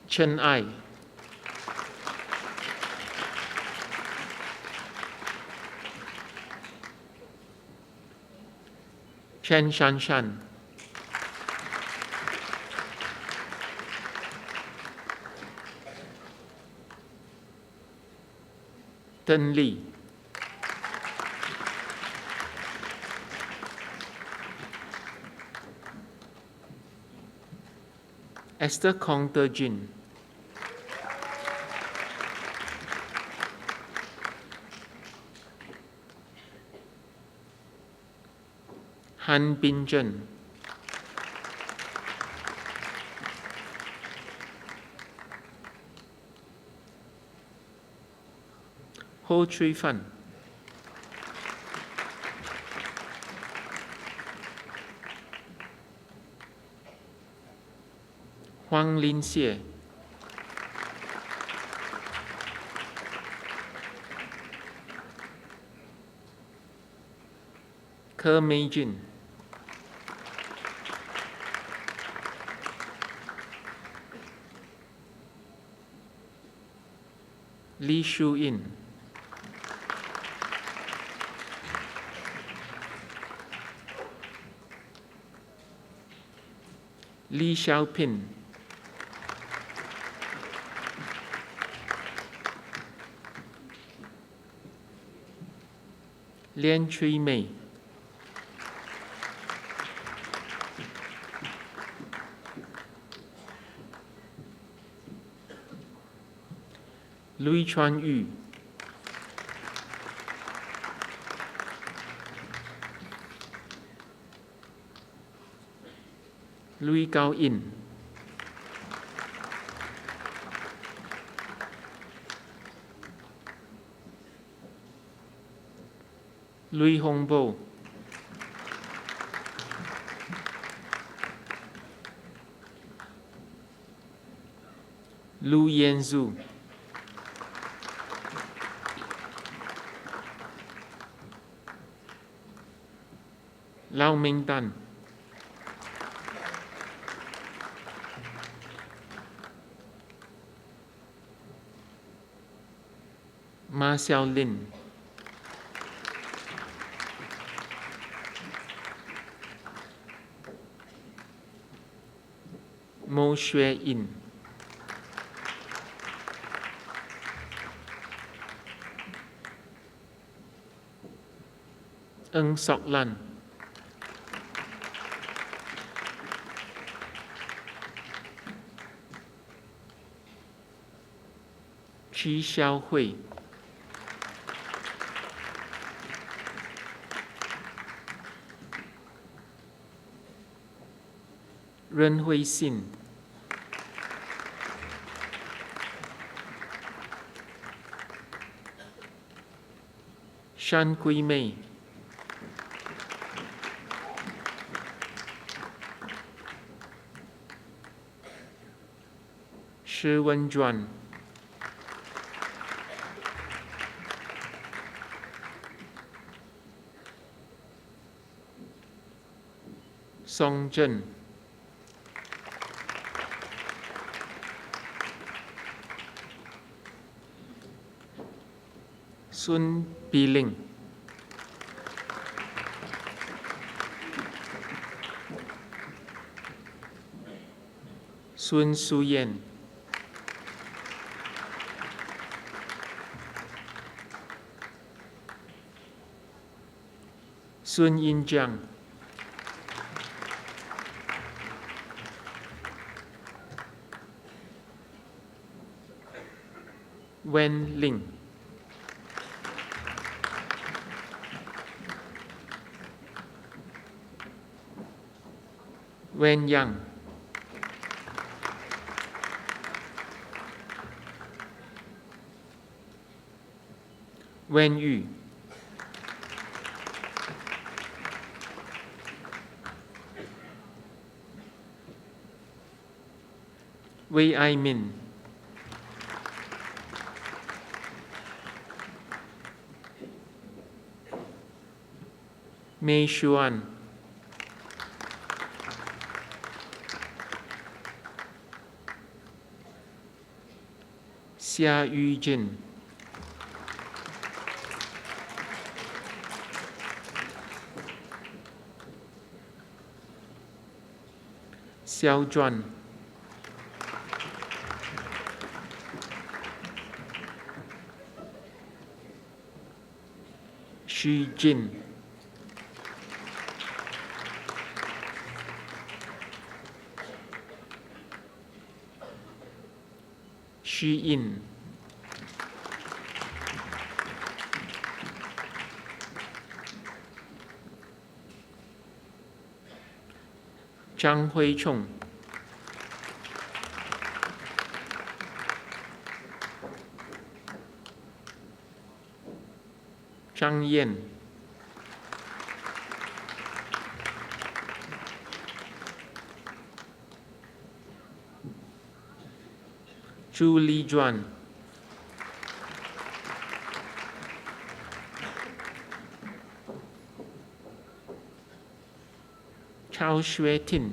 S13: Chen Ai. Chen Shan Shan. Ten Li. Esther Kong Te Jin. Han Bin Zhen. Ho Chui Fan. Huang Lin Xie, Ke Mei Jin, Li Shu In, Li Xiaopin, Lian Chui Mei, Lui Chuan Yu, Lui Gao In, Lui Hongbo, Lu Yanzu, Lau Mingdan, Ma Xiaolin, Mo Xue In, Ng Sok Lan, Qi Xiaohui, Ren Hui Xin, Shan Kui Mei, Shi Wenjuan, Song Zhen, Sun Biling, Sun Suyen, Sun Yinjiang, Wen Ling, Wen Yang, Wen Yu, Wei Ai Min, Mei Xuan, Xia Yu Jin, Xiao Zhuan, Xu Jin, Xu Yin, Zhang Huichong, Zhang Yan, Chu Li Juan, Chao Xue Tin,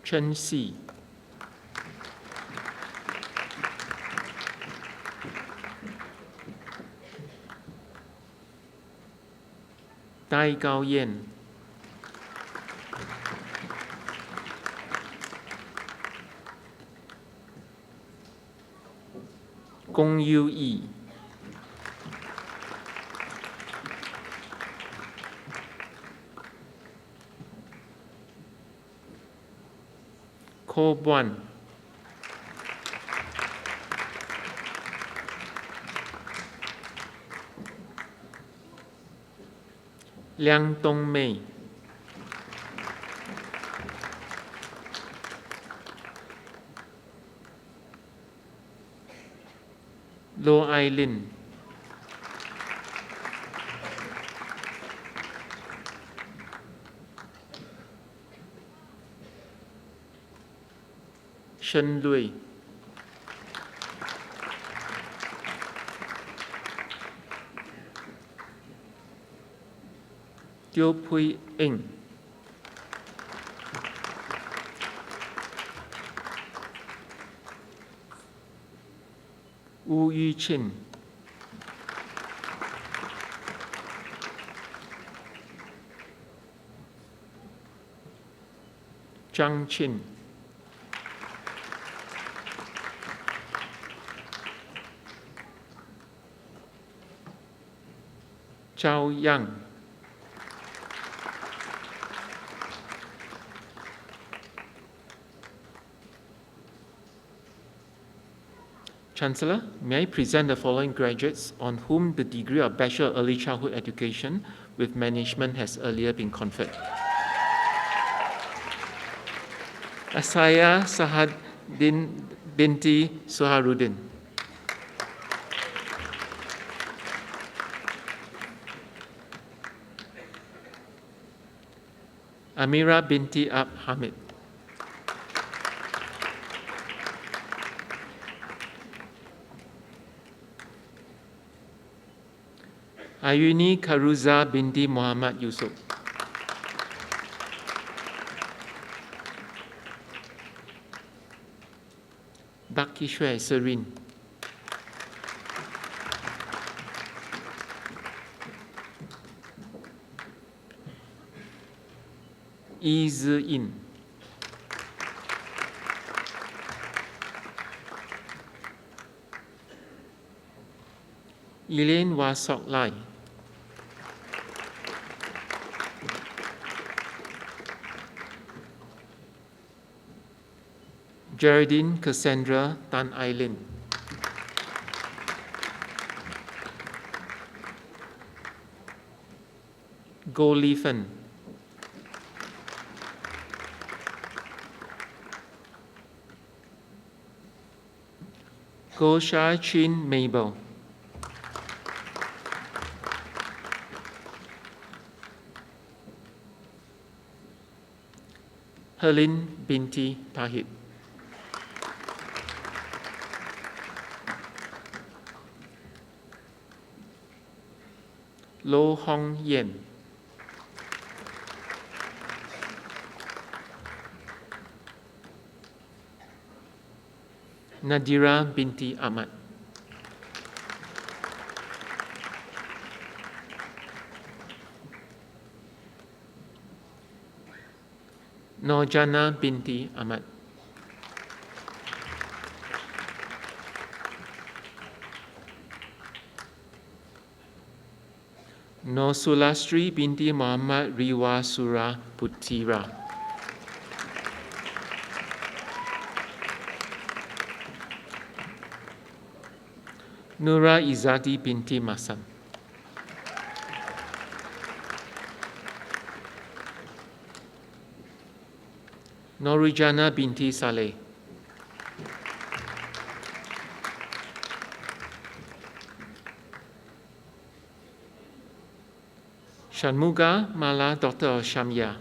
S13: Chen Si, Dai Gao Yen, Gong Yu Yi, Ko Buan, Liang Dongmei, Lo Ai Lin, Shen Lui, Teo Pui Eng, Wu Yu Chin, Zhang Qin, Zhao Yang, Chancellor, may I present the following graduates on whom the degree of Bachelor of Early Childhood Education with Management has earlier been conferred. Asaya Sahadin binti Suharudin. Amira binti Ab Hamid. Ayuni Karuza binti Muhammad Yusuf. Bakishwe Serene. Yi Zi-in. Elaine Wasok Lai. Geraldine Cassandra Tan Aileen. Go Li Fen. Go Sha Chin Mabel. Helene binti Tahid. Lo Hong Yen. Nadira binti Ahmad. Norjana binti Ahmad. Sulastri binti Muhammad Riwa Surah Putira. Nura Izadi binti Masam. Norijana binti Saleh. Shanmuga Mala, daughter of Shamya.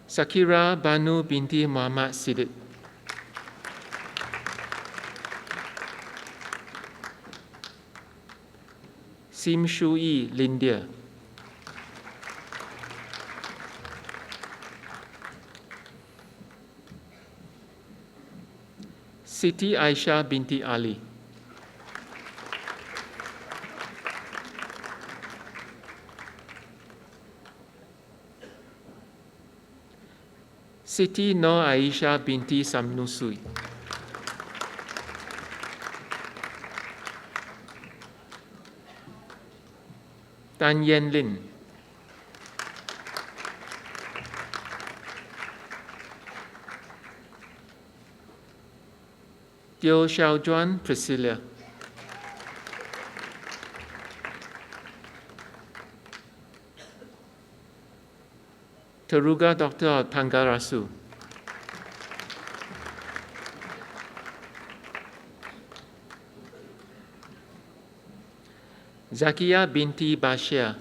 S13: Sakira Banu binti Muhammad Siddiq. Sim Shui Lindia. Siti Aisha binti Ali. Siti Nur Aisha binti Samnusui. Tan Yen Lin. Teo Xiaojuan Priscilla. Teruga Dr. Pangarasu. Zakia binti Bashir.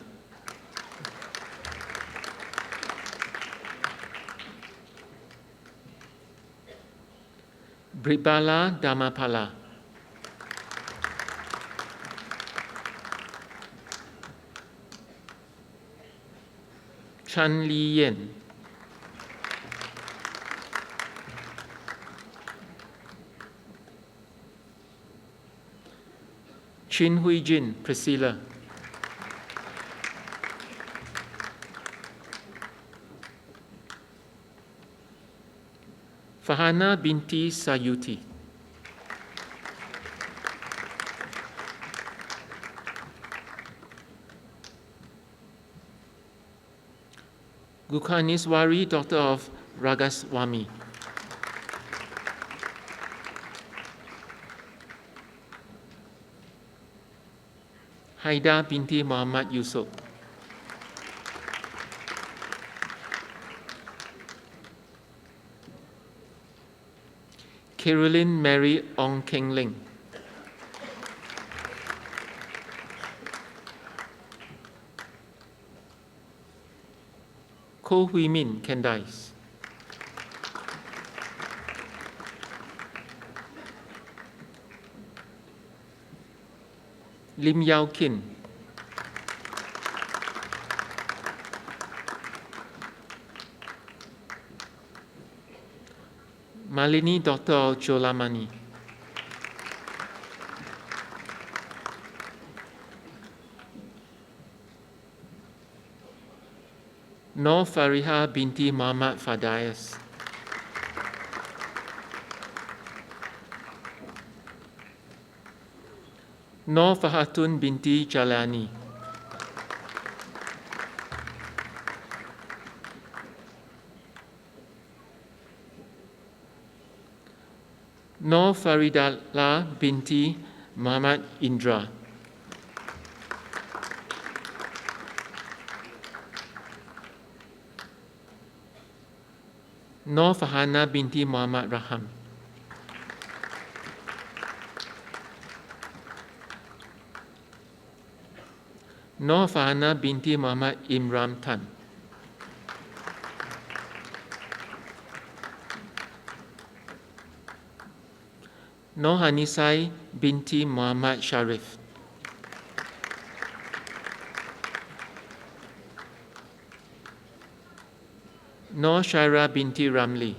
S13: Bribala Damapala. Chan Li Yen. Chin Hui Jin Priscilla. Fahana binti Sayuti. Gukhaniswari, daughter of Ragaswami. Haida binti Muhammad Yusuf. Caroline Mary Ong Keng Ling. Ko Hui Min Candice. Lim Yao Kin. Malini, daughter of Cholamani. Nur Fariha binti Muhammad Fadayas. Nur Fahatun binti Jalani. Nur Faridallah binti Muhammad Indra. Nur Fahana binti Muhammad Raham. Nur Fahana binti Muhammad Imran Tan. Nur Hanisai binti Muhammad Sharif. Nur Shaira binti Ramli.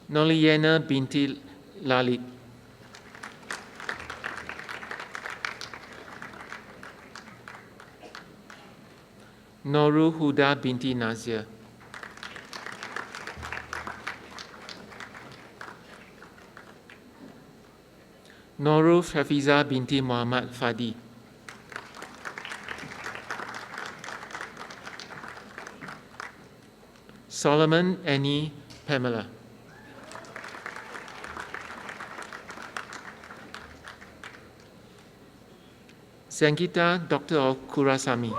S13: Nur Liana binti Lalit. Nurul Huda binti Nazir. Nurul Hafiza binti Muhammad Fadi. Solomon Annie Pamela. Sangita, daughter of Kurasami.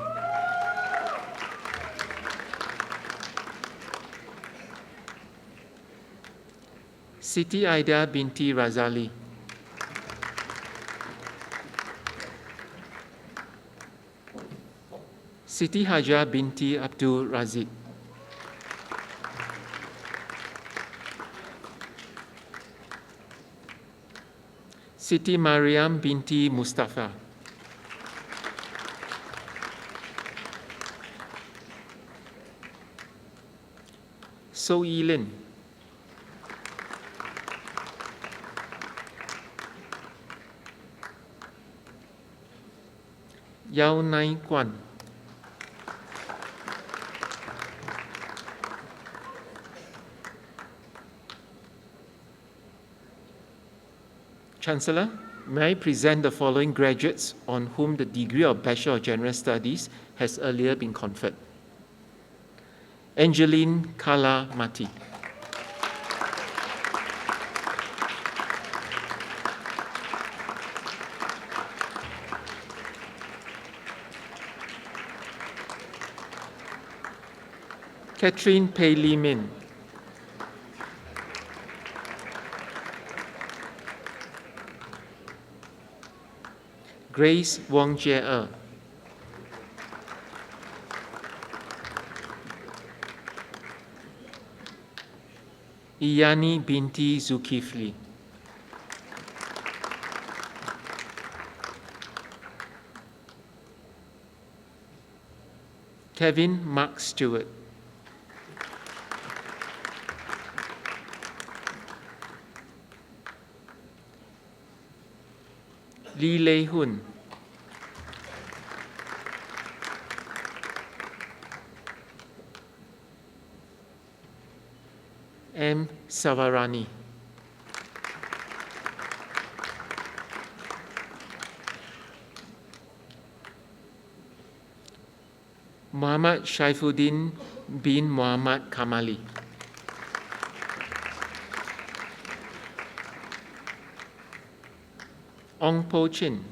S13: Siti Aida binti Razali. Siti Hajar binti Abdul Razid. Siti Mariam binti Mustafa. So Yilin. Yao Nai Kwan. Chancellor, may I present the following graduates on whom the degree of Bachelor of General Studies has earlier been conferred. Angeline Kala Mati. Catherine Pei Li Min. Grace Wong Jie. Iyani binti Zulkifli. Kevin Mark Stewart. Lee Lei Hun. M. Savarani. Muhammad Shaifuddin bin Muhammad Kamali. Ong Po Chin.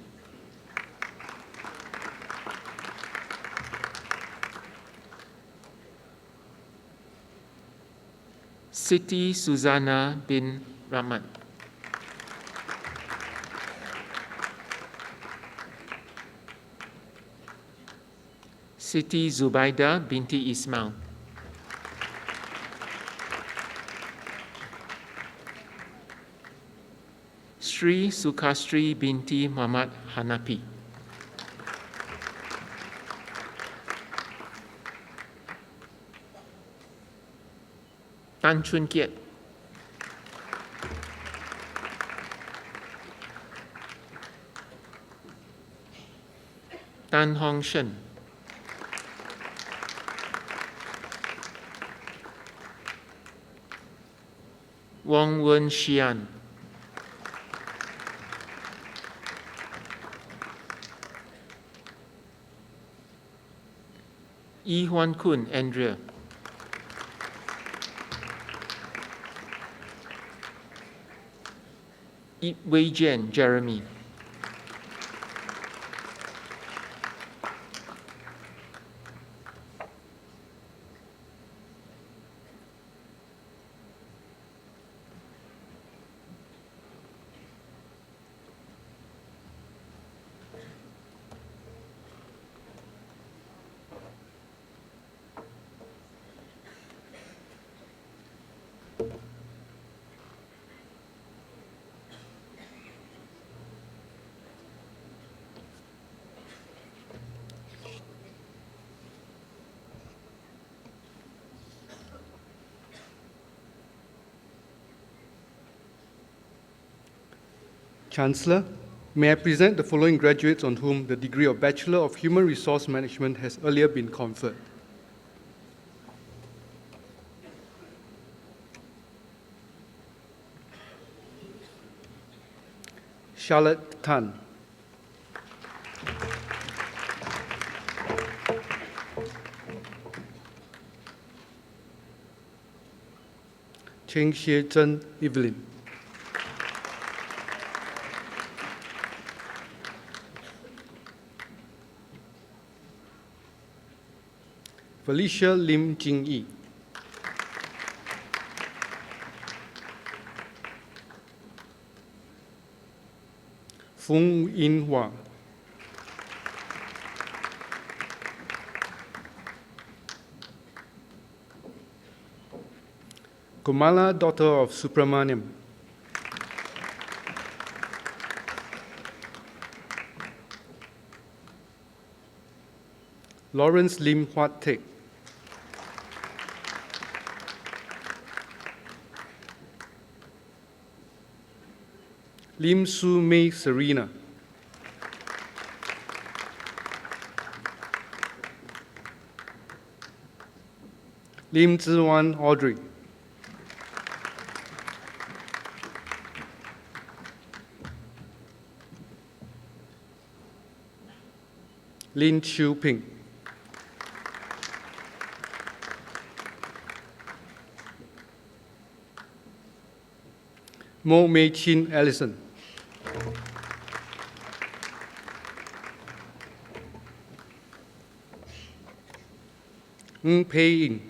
S13: Siti Susanna bin Rahman. Siti Zubaida binti Ismail. Sri Sukastri binti Muhammad Hanapi. Tan Chun Kiet. Tan Hong Shen. Wong Wen Xian. Yi Huan Kun Andrea. Ip Wei Jian Jeremy.
S17: Chancellor, may I present the following graduates on whom the degree of Bachelor of Human Resource Management has earlier been conferred. Charlotte Tan. Cheng Xie Chen Evelyn. Felicia Lim Jing Yi. Fung In Hua. Kumala, daughter of Supramaniam. Lawrence Lim Huat Tek. Lim Su Mei Serena. Lim Ziwan Audrey. Lin Chiu Ping. Mo Mei Chin Ellison. Ng Pei Ying.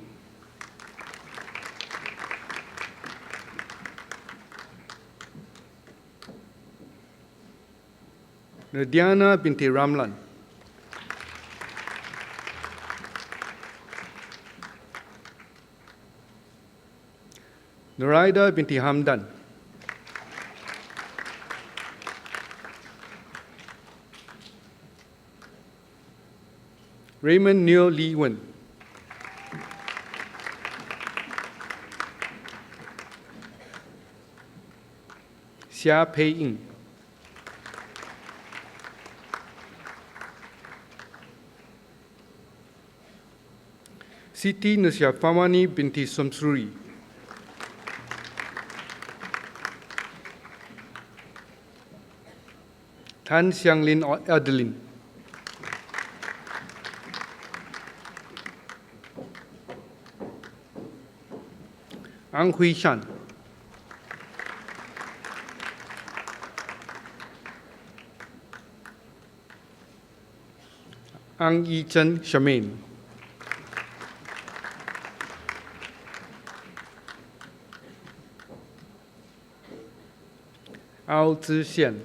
S17: Nadiana binti Ramlan. Nuraida binti Hamdan. Raymond Neo Lee Wen. Xia Pei Ying. Siti Nusyafamani binti Somsuri. Tan Xianglin Adeline. Ang Hui Shan. Ang Yi Chen Charmaine. Ao Zixian.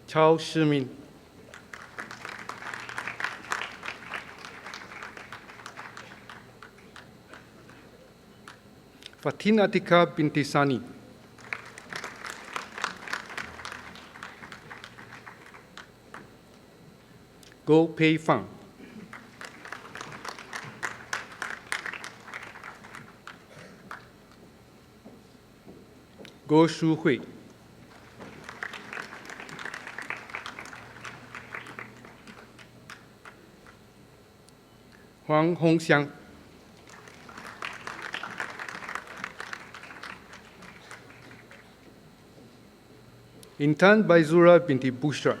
S17: Chao Shimin. Fatin Atika binti Sani. Go Pei Fang. Go Shu Hui. Huang Hongxiang. Intan Baizura binti Bushra.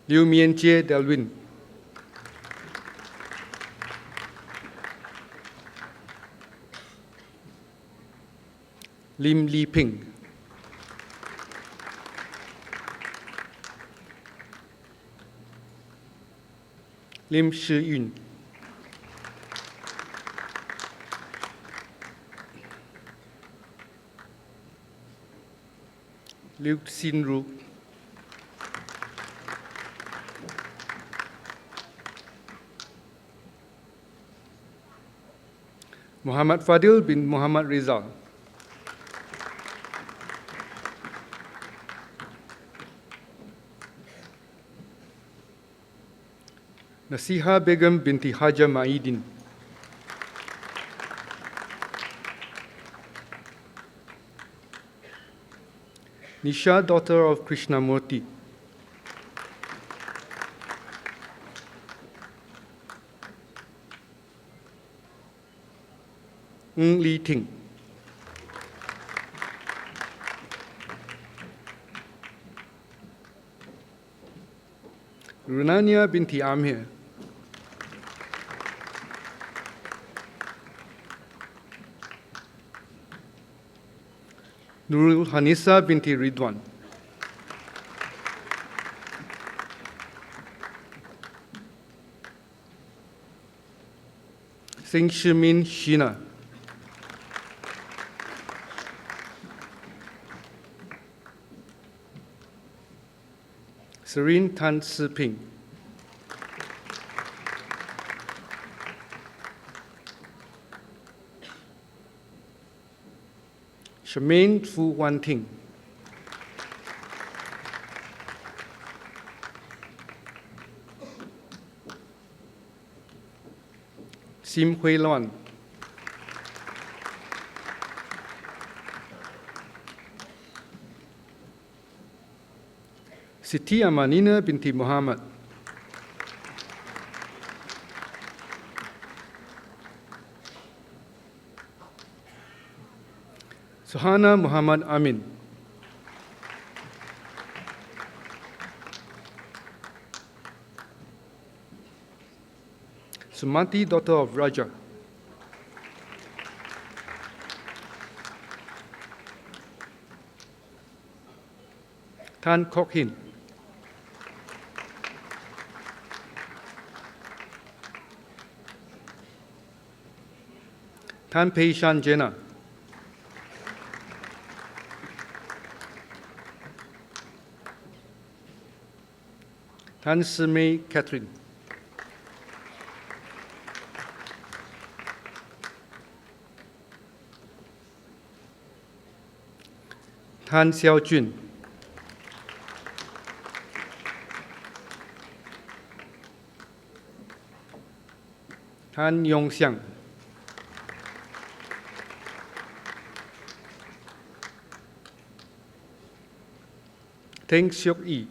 S17: Liu Mianjie Delwin. Lim Li Ping. Lim Shi Yun. Liu Xin Ru. Muhammad Fadil bin Muhammad Rizal. Nasiha Begum binti Haja Maidin. Nisha, daughter of Krishnamurti. Ng Li Ting. Runania binti Amir. Nurul Hanisa binti Ridwan. Sing Shimin Sheena. Serene Tan Siping. Shemaine Fu Wan Ting. Sim Hui Loan. Siti Amanina binti Muhammad. Suhana Muhammad Amin. Sumati, daughter of Raja. Tan Kok Hin. Tan Pei Shan Jena. Tan Simei Catherine. Tan Xiao Jun. Tan Yong Xiang. Teng Siok Yi.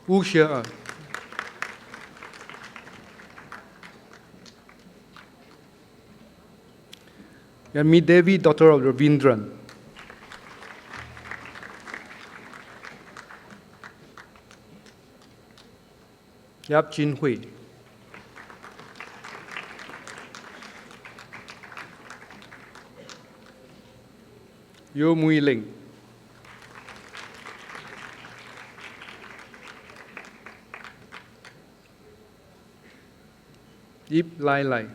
S17: Wu Xie. Yami Devi, daughter of Ravindran. Yap Jin Hui. Yo Mui Ling. Yip Lai Lai.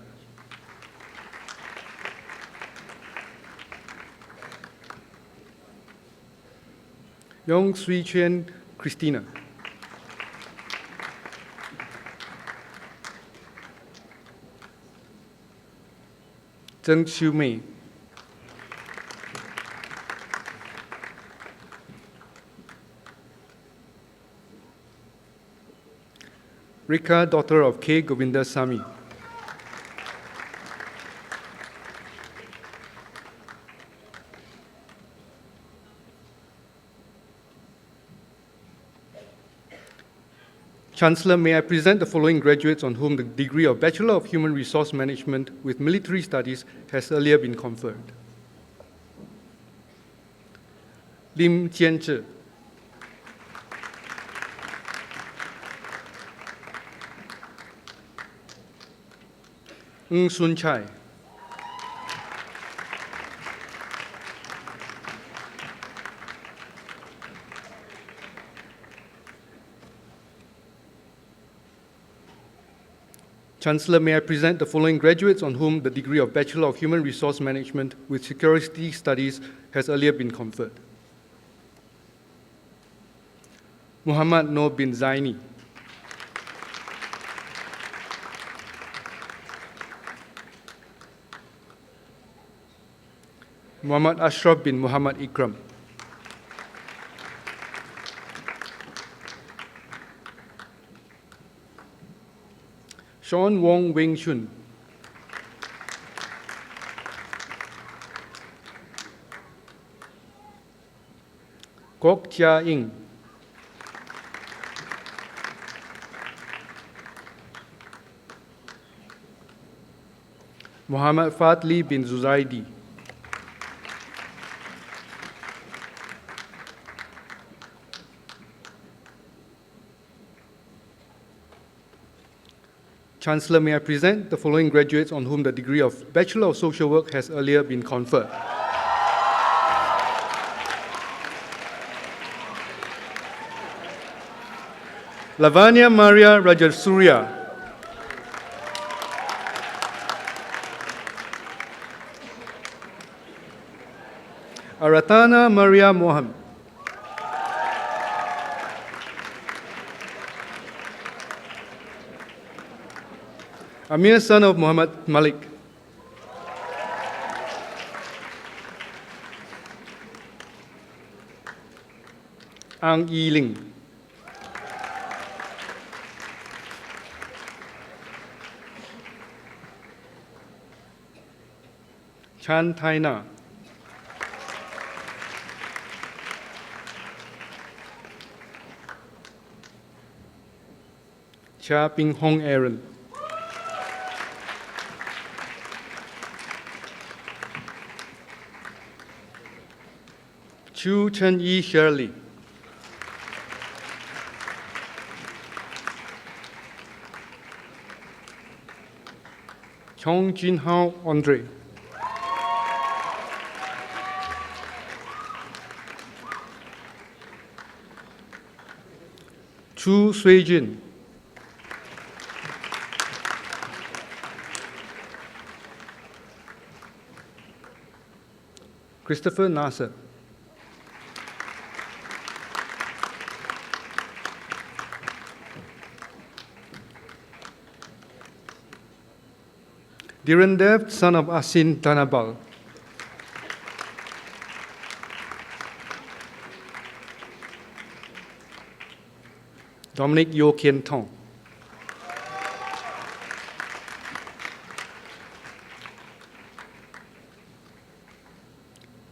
S17: Yong Sui Chen Christina. Zheng Xiu Mei. Rika, daughter of K. Govindasamy. Chancellor, may I present the following graduates on whom the degree of Bachelor of Human Resource Management with Military Studies has earlier been conferred. Lim Jianzhi. Ng Sun Chai. Chancellor, may I present the following graduates on whom the degree of Bachelor of Human Resource Management with Security Studies has earlier been conferred. Muhammad Noor bin Zaini. Muhammad Ashraf bin Muhammad Ikram. Sean Wong Wing Chun. Kok Chia Ing. Muhammad Fadli bin Zuzaidi. Chancellor, may I present the following graduates on whom the degree of Bachelor of Social Work has earlier been conferred. Lavanya Maria Rajasuria. Aratana Maria Mohammed. Amir, son of Muhammad Malik. Ang Yi Ling. Chan Tai Na. Cha Ping Hong Aaron. Chu Chen Yi Shirley. Chong Jin Hao Andre. Chu Sui Jin. Christopher Nasser. Dhirendev, son of Asin Dhanabal. Dominic Yo Kien Tong.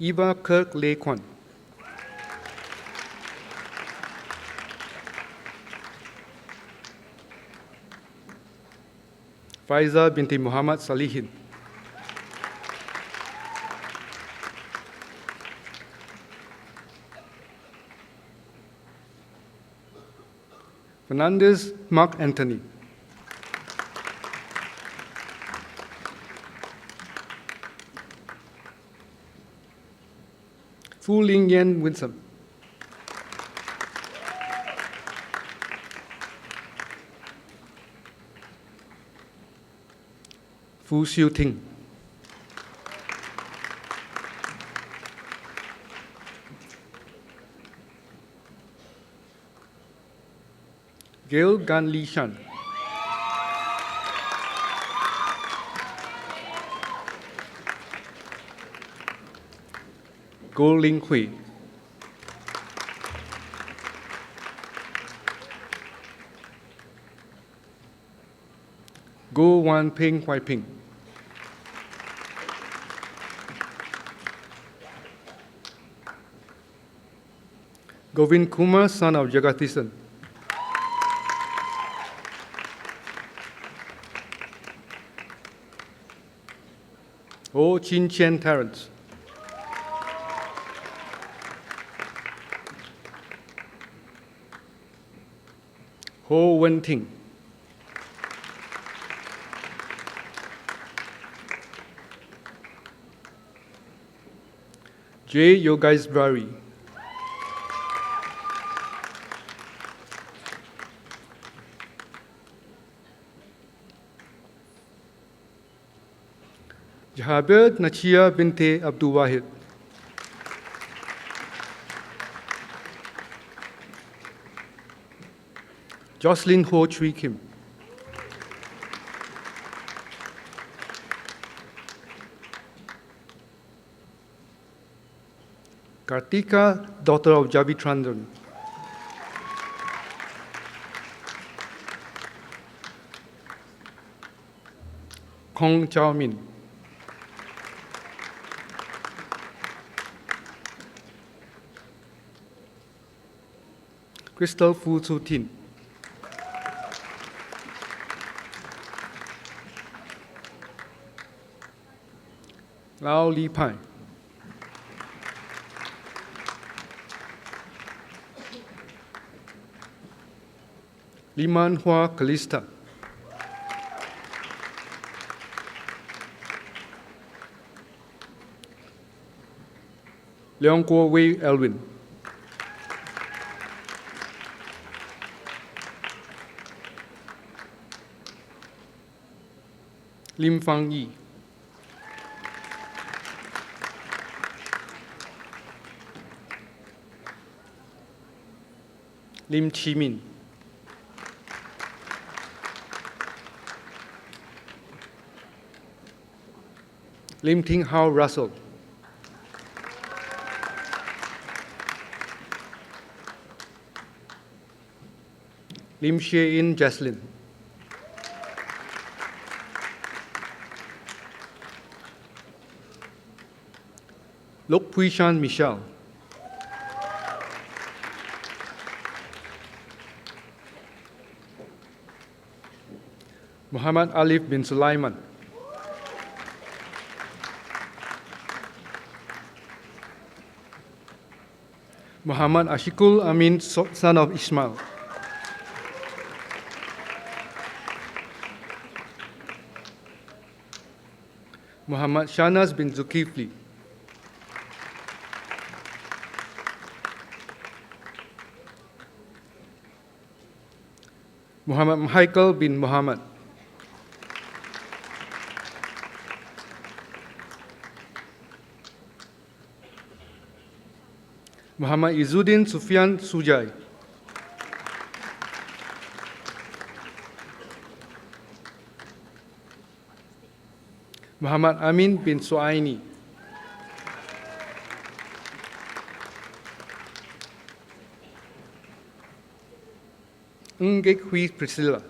S17: Eva Kirk Lê Kwan. Faiza binti Muhammad Salihin. Fernandez Mark Anthony. Fu Ling Yen Winsome. Fu Xiu Ting. Gail Gan Li Shan. Go Ling Hui. Go Wan Ping Huai Ping. Govind Kumar, son of Jagatisan. Ho Chin Chen Terrence. Ho Wen Ting. J. Yogaiswari. Jahabir Nachia Binte Abdul Wahid. Jocelyn Ho Chui Kim. Kartika, daughter of Javi Trandon. Kong Chao Min. Crystal Fu Tzu Tin. Lao Li Pai. Liman Hua Kalista. Leong Kuo Wei Elwin. Lim Fang Yi. Lim Chi Min. Lim Ting Hao Russell. Lim Xie In Jaslyn. Lok Pui Shan Michelle. Muhammad Alif bin Sulaiman. Muhammad Ashikul Amin, son of Ismail. Muhammad Shahnaz bin Zulkifli. Muhammad Michael bin Muhammad. Muhammad Izzuddin Sufyan Sujai. Muhammad Amin bin Suaini. Ng Gek Hui Priscilla.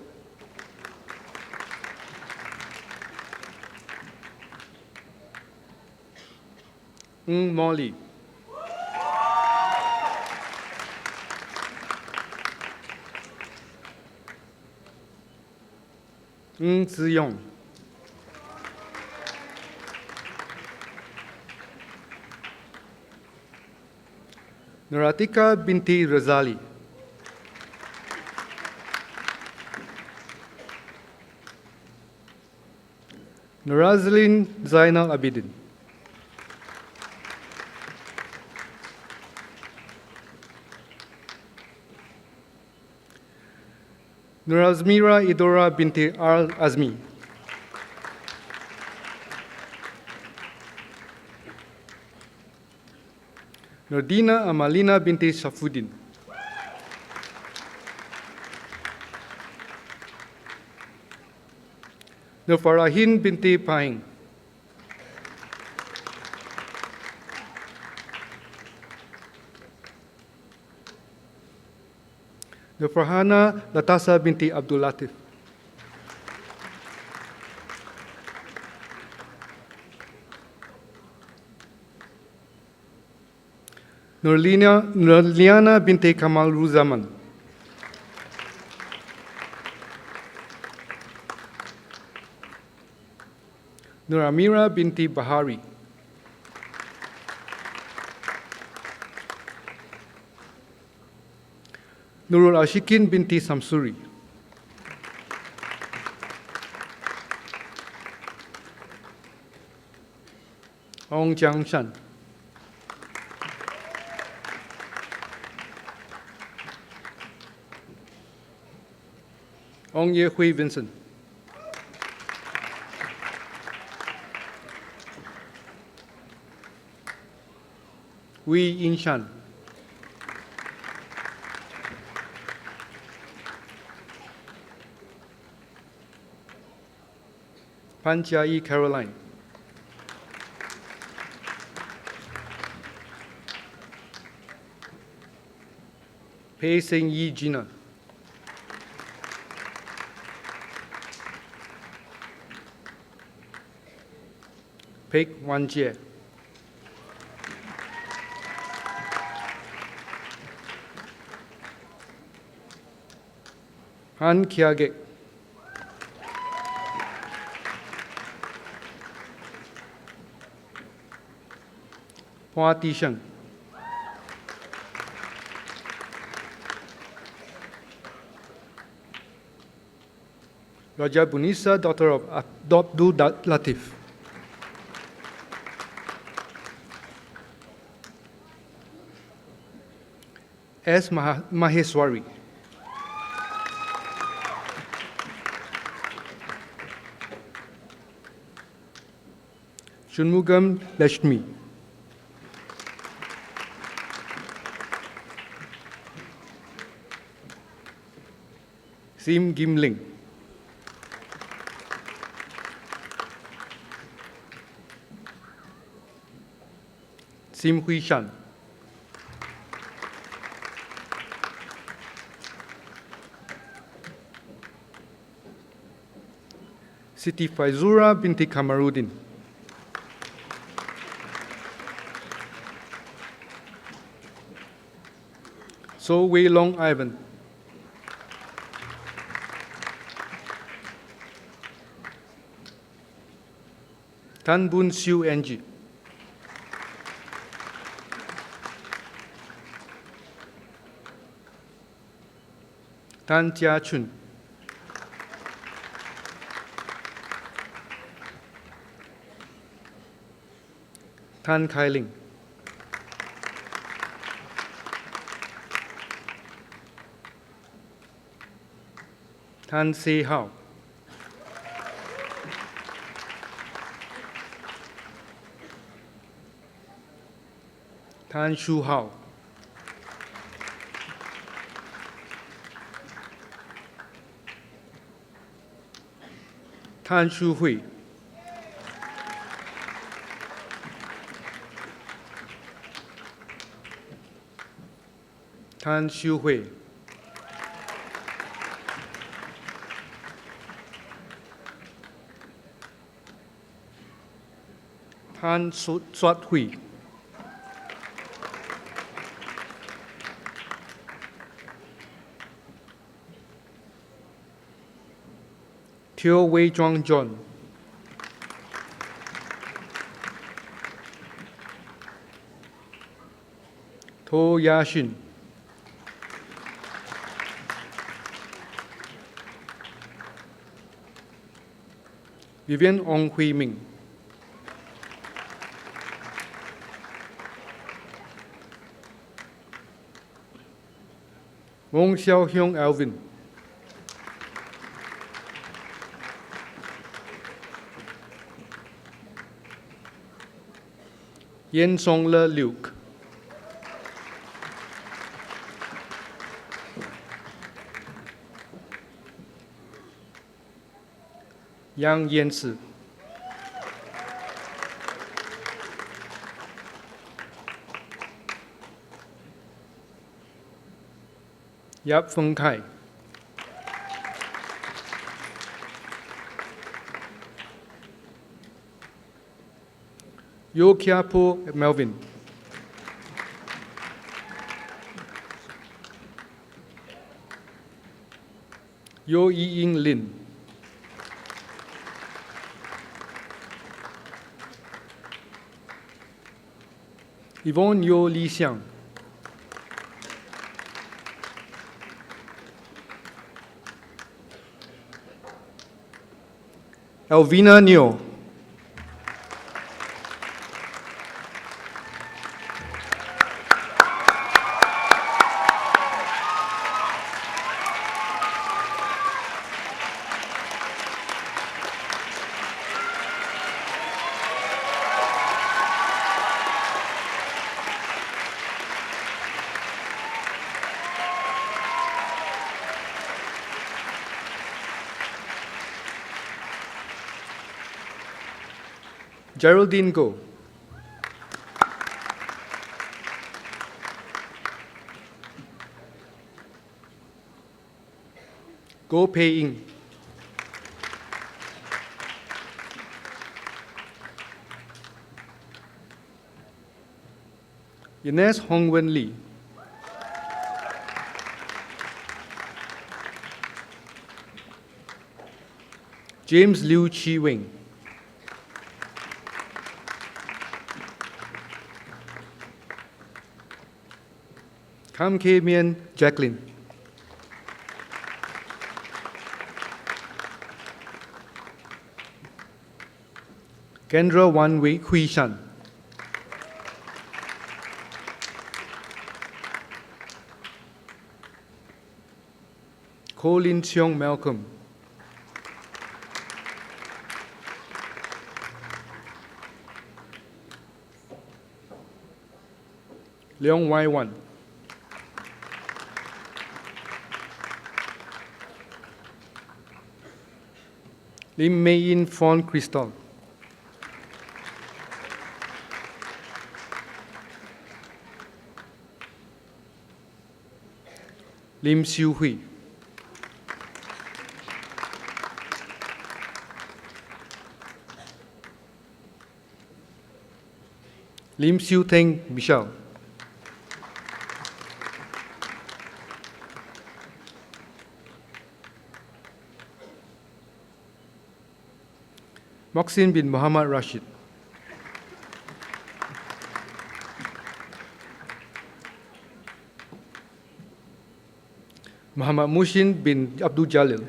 S17: Ng Molly. Ng Ziyong. Nuratika binti Razali. Nurazlin Zainal Abidin. Nurazmira Idora binti Al Azmi. Nordina Amalina binti Safuddin. Nurfarahin binti Paing. Nurfarhana Latasa binti Abdul Latif. Nurliana binti Kamal Ruzaman. Nur Amira binti Bahari. Nurul Ashikin binti Samsuri. Ong Jiangshan. Ong Ye Hui Vincent. Wei Yinshan. Panchai Caroline. Pei Seng Yi Gina. Pek Wan Jie. Han Kiagek. Hua Tisheng. Raja Bunisa, daughter of Abdul Latif. S. Maheswari. Shunmugam Lashmi. Sim Gimling. Sim Hui Shan. Siti Faizura binti Kamarudin. So Wei Long Ivan. Tan Bun Siu Angie. Tan Jia Chun. Tan Kai Ling. Tan Se Hao. Tan Shu Hao. Tan Shu Hui. Tan Shu Hui. Tan Suat Hui. Teo Wei Zhuang John. To Ya Shin. Vivian Ong Hui Ming. Wong Xiao Hyung Alvin. Yen Song Le Luke. Yang Yen Si. Yap Feng Kai. Yo Kia Po Melvin. Yo Yi Ying Lin. Yvonne Yo Li Xiang. Elvina Neo. Geraldine Go. Go Pei Ying. Ines Hong Wen Lee. James Liu Chi Wing. Kam Kei Mien Jacqueline. Kendra Wan Wei Hui Shan. Ko Lin Cheong Malcolm. Leong Wai Wan, Lim Mei Yin Fon Crystal, Lim Siu Hui, Lim Siu Teng Michelle, Mohsin bin Muhammad Rashid, Muhammad Mushin bin Abdul Jalil,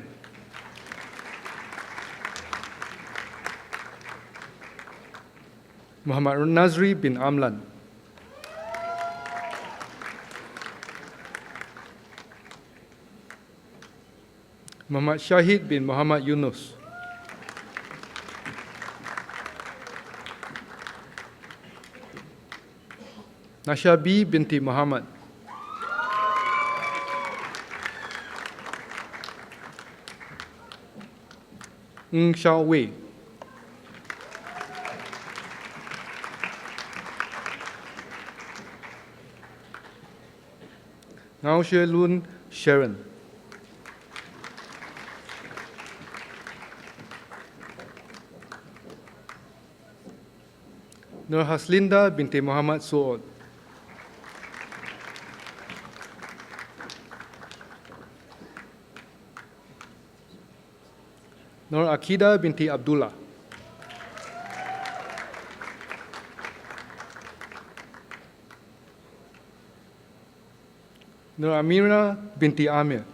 S17: Muhammad Nazri bin Amlan, Muhammad Shahid bin Muhammad Yunus, Nashabi binti Muhammad, Ng Xiao Wei, Ngao Xue Lun Sharon, Nur Haslinda binti Muhammad Suod, Nur Akida binti Abdullah, Nur Amira binti Amir,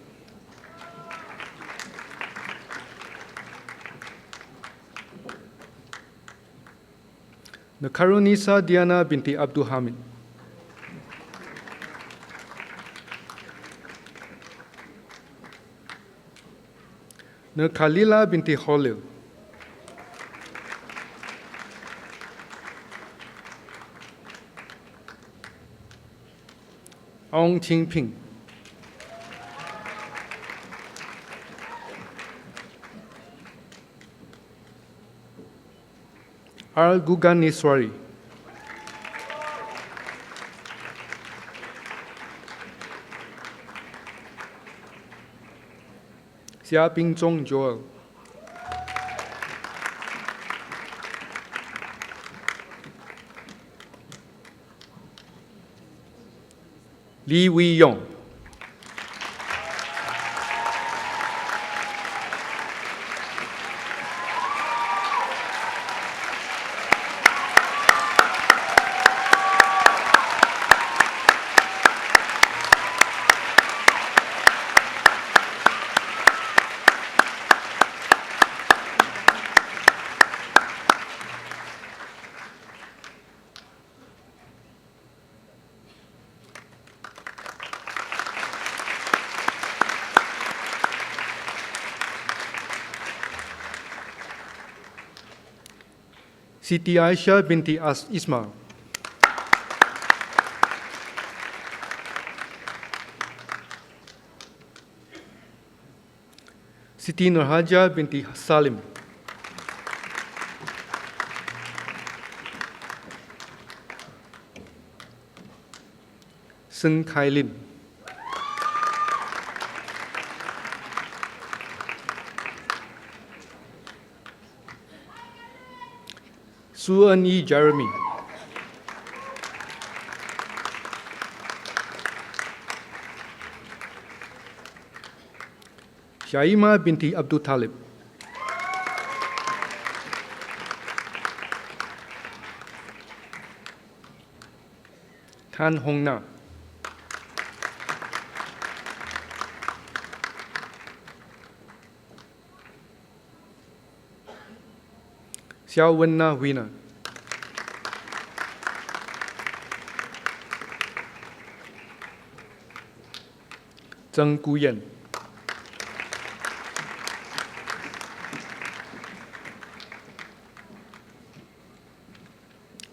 S17: Nur Karunisa Diana binti Abdul Hamid, Nur Khalila binti Khalil, Ong Ching Ping, Al Guganiswari, Xia Ping Zhong Joel, Lee Wee Yong, Siti Aisyah binti Ismail, Siti Nurhaja binti Salim, Seng Kai Lin, Su En Yi Jeremy, Shaima binti Abdul Talib, Tan Hong Na, Xiao Wen Na Huina, Zheng Guyan,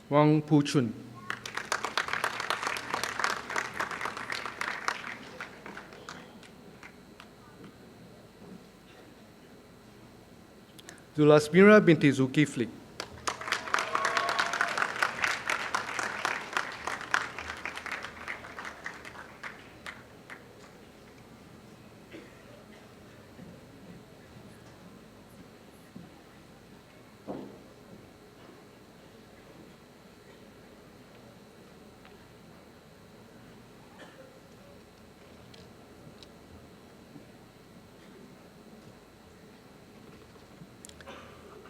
S17: Wang Pu Chun, Zulasmira binti Zulkifli.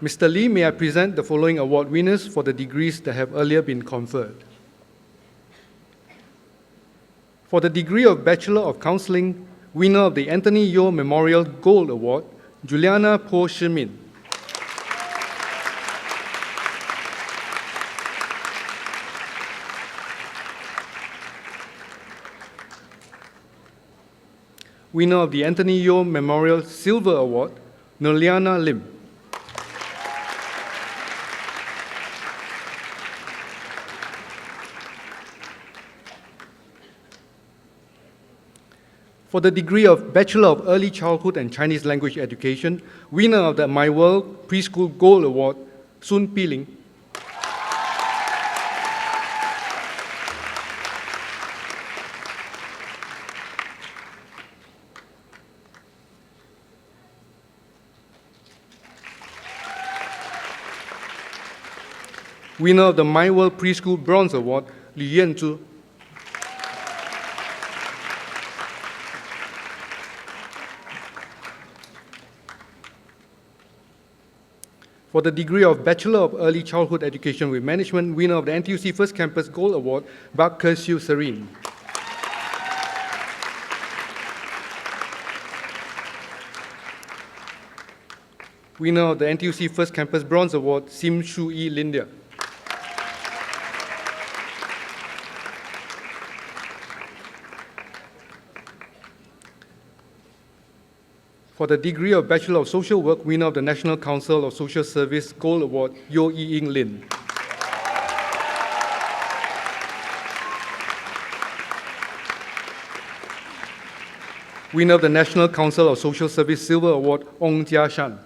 S17: Mr. Lee, may I present the following award winners for the degrees that have earlier been conferred. For the degree of Bachelor of Counseling, winner of the Anthony Yeo Memorial Gold Award, Juliana Po Shimin. Winner of the Anthony Yeo Memorial Silver Award, Noliana Lim. For the degree of Bachelor of Early Childhood and Chinese Language Education, winner of the My World Preschool Gold Award, Sun Piling. Winner of the My World Preschool Bronze Award, Li Yanzhu. For the degree of Bachelor of Early Childhood Education with Management, winner of the NTUC First Campus Gold Award, Bak Kersiu Serene. Winner of the NTUC First Campus Bronze Award, Sim Shu Yi Lindia. For the degree of Bachelor of Social Work, winner of the National Council of Social Service Gold Award, Yo Yi Ying Lin. Winner of the National Council of Social Service Silver Award, Ong Jia Shan.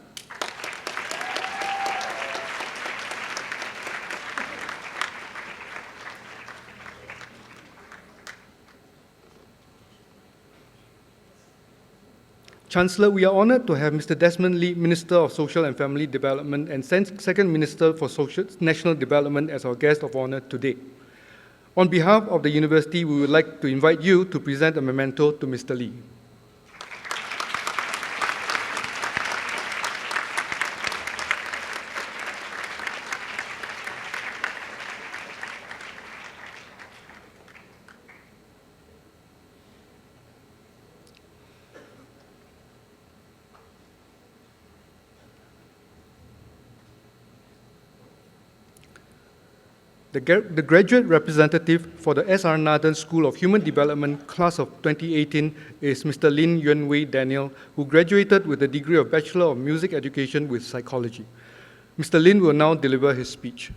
S17: Chancellor, we are honored to have Mr. Desmond Lee, Minister of Social and Family Development and Second Minister for National Development as our guest of honor today. On behalf of the university, we would like to invite you to present a memento to Mr. Lee. The graduate representative for the S.R. Nathan School of Human Development class of 2018 is Mr. Lin Yuan-Wei Daniel, who graduated with a degree of Bachelor of Music Education with Psychology. Mr. Lin will now deliver his speech.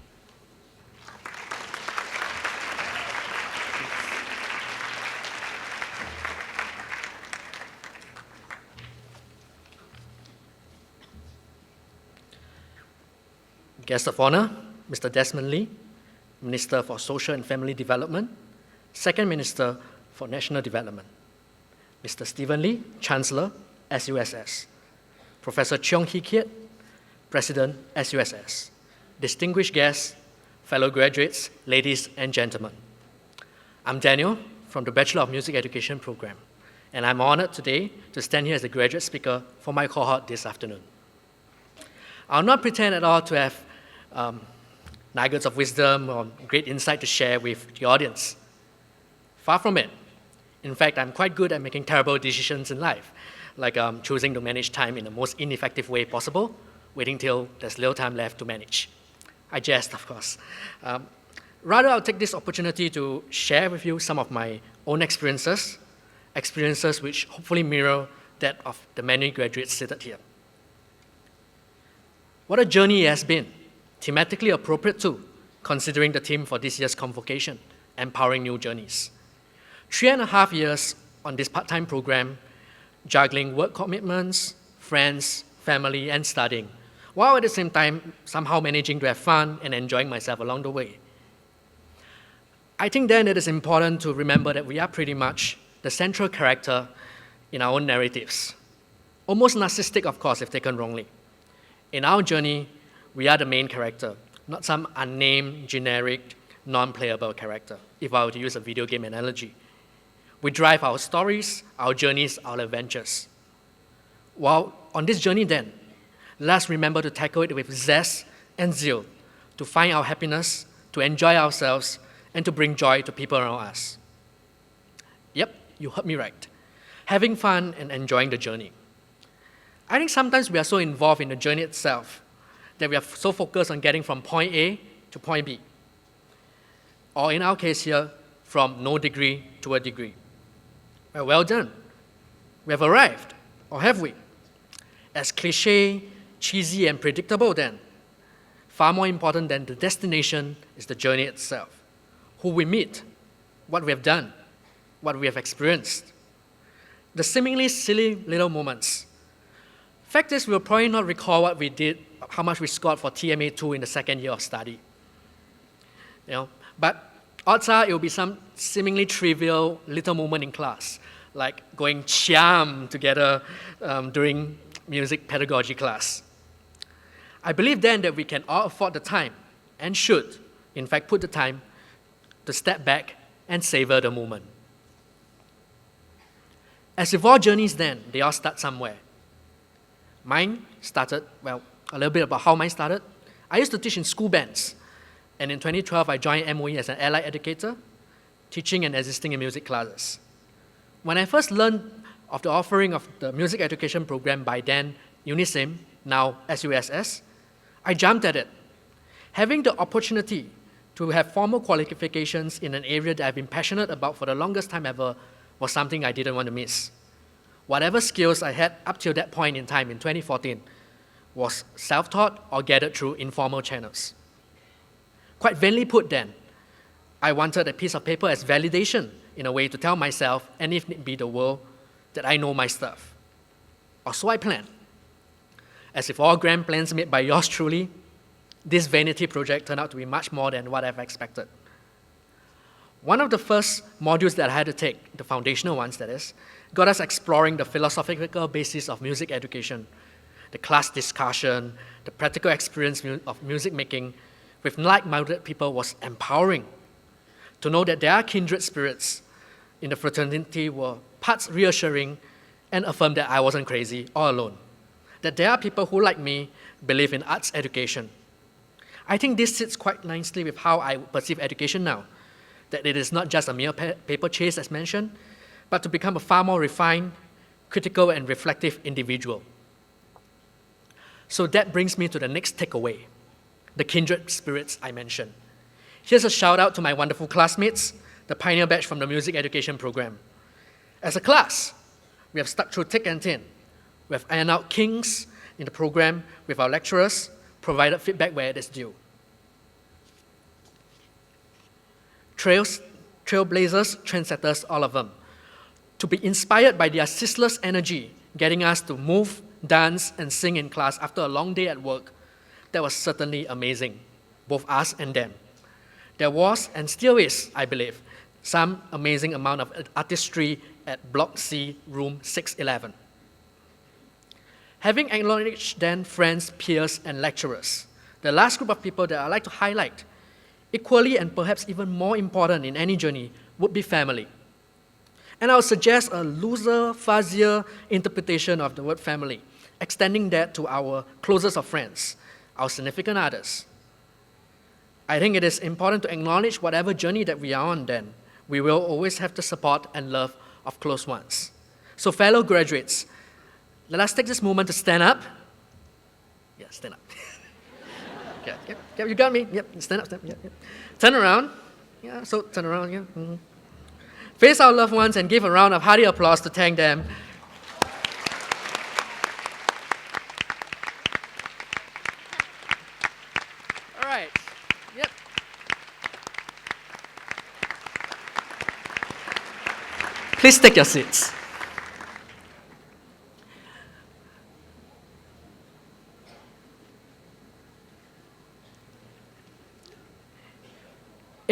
S18: Guest of honor, Mr. Desmond Lee, Minister for Social and Family Development, Second Minister for National Development, Mr. Stephen Lee, Chancellor, SUSS, Professor Cheong Hee Kiat, President, SUSS, distinguished guests, fellow graduates, ladies and gentlemen. I'm Daniel from the Bachelor of Music Education program, and I'm honored today to stand here as the graduate speaker for my cohort this afternoon. I'll not pretend at all to have nuggets of wisdom or great insight to share with the audience. Far from it. In fact, I'm quite good at making terrible decisions in life, like choosing to manage time in the most ineffective way possible, waiting till there's little time left to manage. I jest, of course. Rather, I'll take this opportunity to share with you some of my own experiences which hopefully mirror that of the many graduates seated here. What a journey it has been. Thematically appropriate too, considering the theme for this year's convocation, Empowering New Journeys. 3.5 years on this part-time program, juggling work commitments, friends, family, and studying, while at the same time somehow managing to have fun and enjoying myself along the way. I think then it is important to remember that we are pretty much the central character in our own narratives. Almost narcissistic, of course, if taken wrongly. In our journey, we are the main character, not some unnamed, generic, non-playable character, if I were to use a video game analogy. We drive our stories, our journeys, our adventures. While on this journey then, let's remember to tackle it with zest and zeal, to find our happiness, to enjoy ourselves, and to bring joy to people around us. Yep, you heard me right. Having fun and enjoying the journey. I think sometimes we are so involved in the journey itself that we are so focused on getting from point A to point B. Or in our case here, from no degree to a degree. Well done. We have arrived, or have we? As cliche, cheesy, and predictable then, far more important than the destination is the journey itself. Who we meet, what we have done, what we have experienced. The seemingly silly little moments. Fact is, we'll probably not recall what we did, how much we scored for TMA2 in the second year of study. But odds are it will be some seemingly trivial little moment in class, like going chiam together during music pedagogy class. I believe then that we can all afford the time, and should, in fact, put the time to step back and savor the moment. As with all journeys then, they all start somewhere. Mine started, well, a little bit about how mine started. I used to teach in school bands, and in 2012 I joined MOE as an allied educator, teaching and assisting in music classes. When I first learned of the offering of the music education program by then UNISIM, now SUSS, I jumped at it. Having the opportunity to have formal qualifications in an area that I've been passionate about for the longest time ever was something I didn't want to miss. Whatever skills I had up till that point in time in 2014 was self-taught or gathered through informal channels. Quite vainly put then, I wanted a piece of paper as validation in a way to tell myself, and if need be the world, that I know my stuff. Or so I planned. As if all grand plans made by yours truly, this vanity project turned out to be much more than what I've expected. One of the first modules that I had to take, the foundational ones that is, got us exploring the philosophical basis of music education, the class discussion, the practical experience of music making with like-minded people was empowering. To know that there are kindred spirits in the fraternity were parts reassuring and affirmed that I wasn't crazy or alone. That there are people who, like me, believe in arts education. I think this sits quite nicely with how I perceive education now, that it is not just a mere paper chase as mentioned, but to become a far more refined, critical, and reflective individual. So that brings me to the next takeaway, the kindred spirits I mentioned. Here's a shout out to my wonderful classmates, the pioneer batch from the music education program. As a class, we have stuck through thick and thin. We have ironed out kinks in the program with our lecturers, provided feedback where it is due. Trailblazers, trendsetters, all of them. To be inspired by their ceaseless energy, getting us to move, dance, and sing in class after a long day at work, that was certainly amazing, both us and them. There was, and still is, I believe, some amazing amount of artistry at Block C, room 611. Having acknowledged then friends, peers, and lecturers, the last group of people that I'd like to highlight, equally and perhaps even more important in any journey, would be family. And I would suggest a looser, fuzzier interpretation of the word family, extending that to our closest of friends, our significant others. I think it is important to acknowledge whatever journey that we are on then, we will always have the support and love of close ones. So fellow graduates, let us take this moment to stand up. Yeah, stand up. Yep, you got me. Yep, stand up, stand up. Yep. Turn around. Yeah, so turn around, yeah. Mm-hmm. Face our loved ones and give a round of hearty applause to thank them. All right, yep. Please take your seats.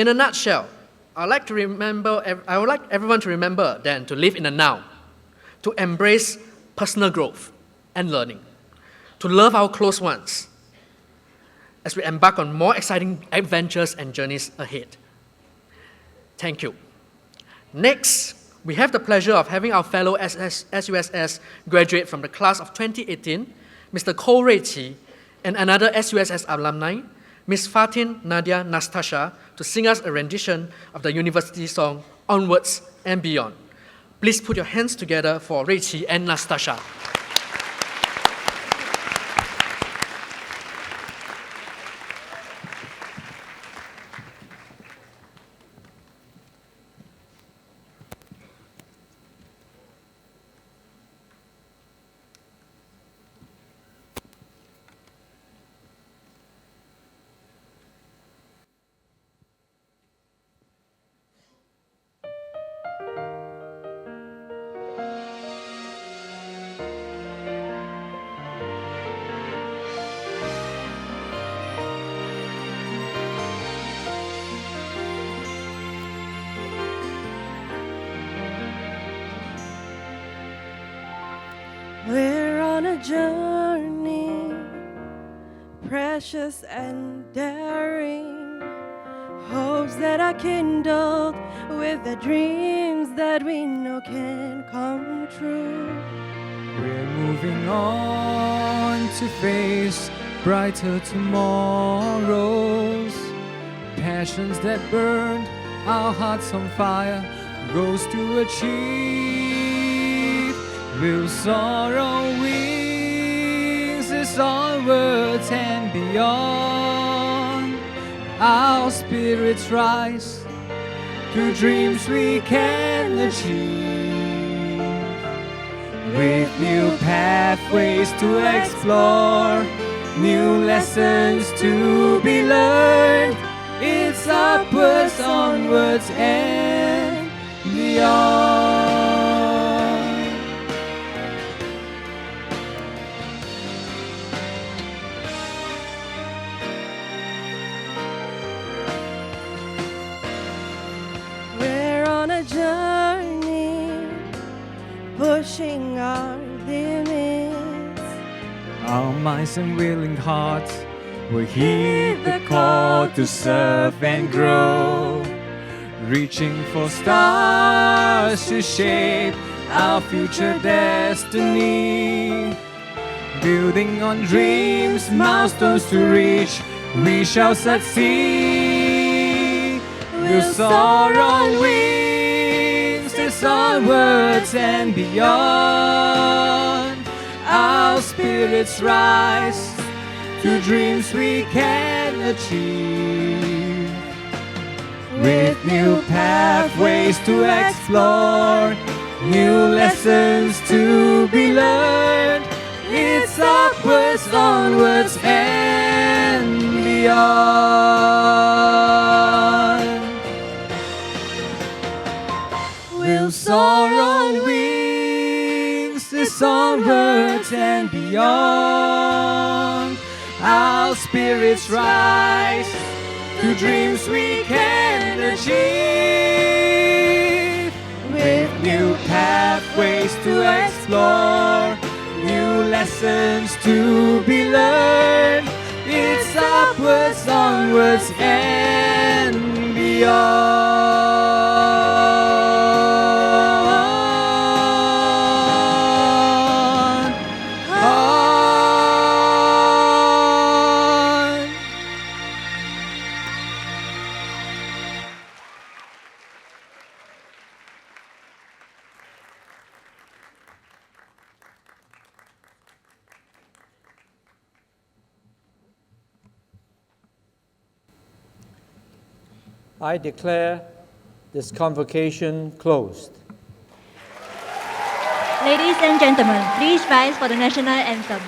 S18: In a nutshell, I would like everyone to remember then to live in the now, to embrace personal growth and learning, to love our close ones as we embark on more exciting adventures and journeys ahead. Thank you. Next, we have the pleasure of having our fellow SUSS graduate from the class of 2018, Mr. Ko Rui Qi, and another SUSS alumni, Ms. Fatin Nadia Nastasha, to sing us a rendition of the university song, Onwards and Beyond. Please put your hands together for Rui Qi and Nastasha.
S19: We're on a journey, precious and daring, hopes that are kindled with the dreams that we know can come true.
S20: We're moving on to face brighter tomorrows. Passions that burned our hearts on fire, goals to achieve. We'll soar on wings, it's onwards and beyond. Our spirits rise to dreams we can achieve, with new pathways to explore, new lessons to be learned. It's upwards, onwards and beyond.
S19: Journey, pushing our limits.
S20: Our minds and willing hearts will heed the call to serve and grow, reaching for stars to shape our future destiny. Building on dreams, milestones to reach, we shall succeed. We'll soar on wings, onwards and beyond. Our spirits rise to dreams we can achieve, with new pathways to explore, new lessons to be learned. It's upwards, onwards and beyond. We'll soar on wings, it's onwards and beyond. Our spirits rise to dreams we can achieve, with new pathways to explore, new lessons to be learned. It's upwards, onwards and beyond.
S15: I declare this convocation closed.
S14: Ladies and gentlemen, please rise for the national anthem.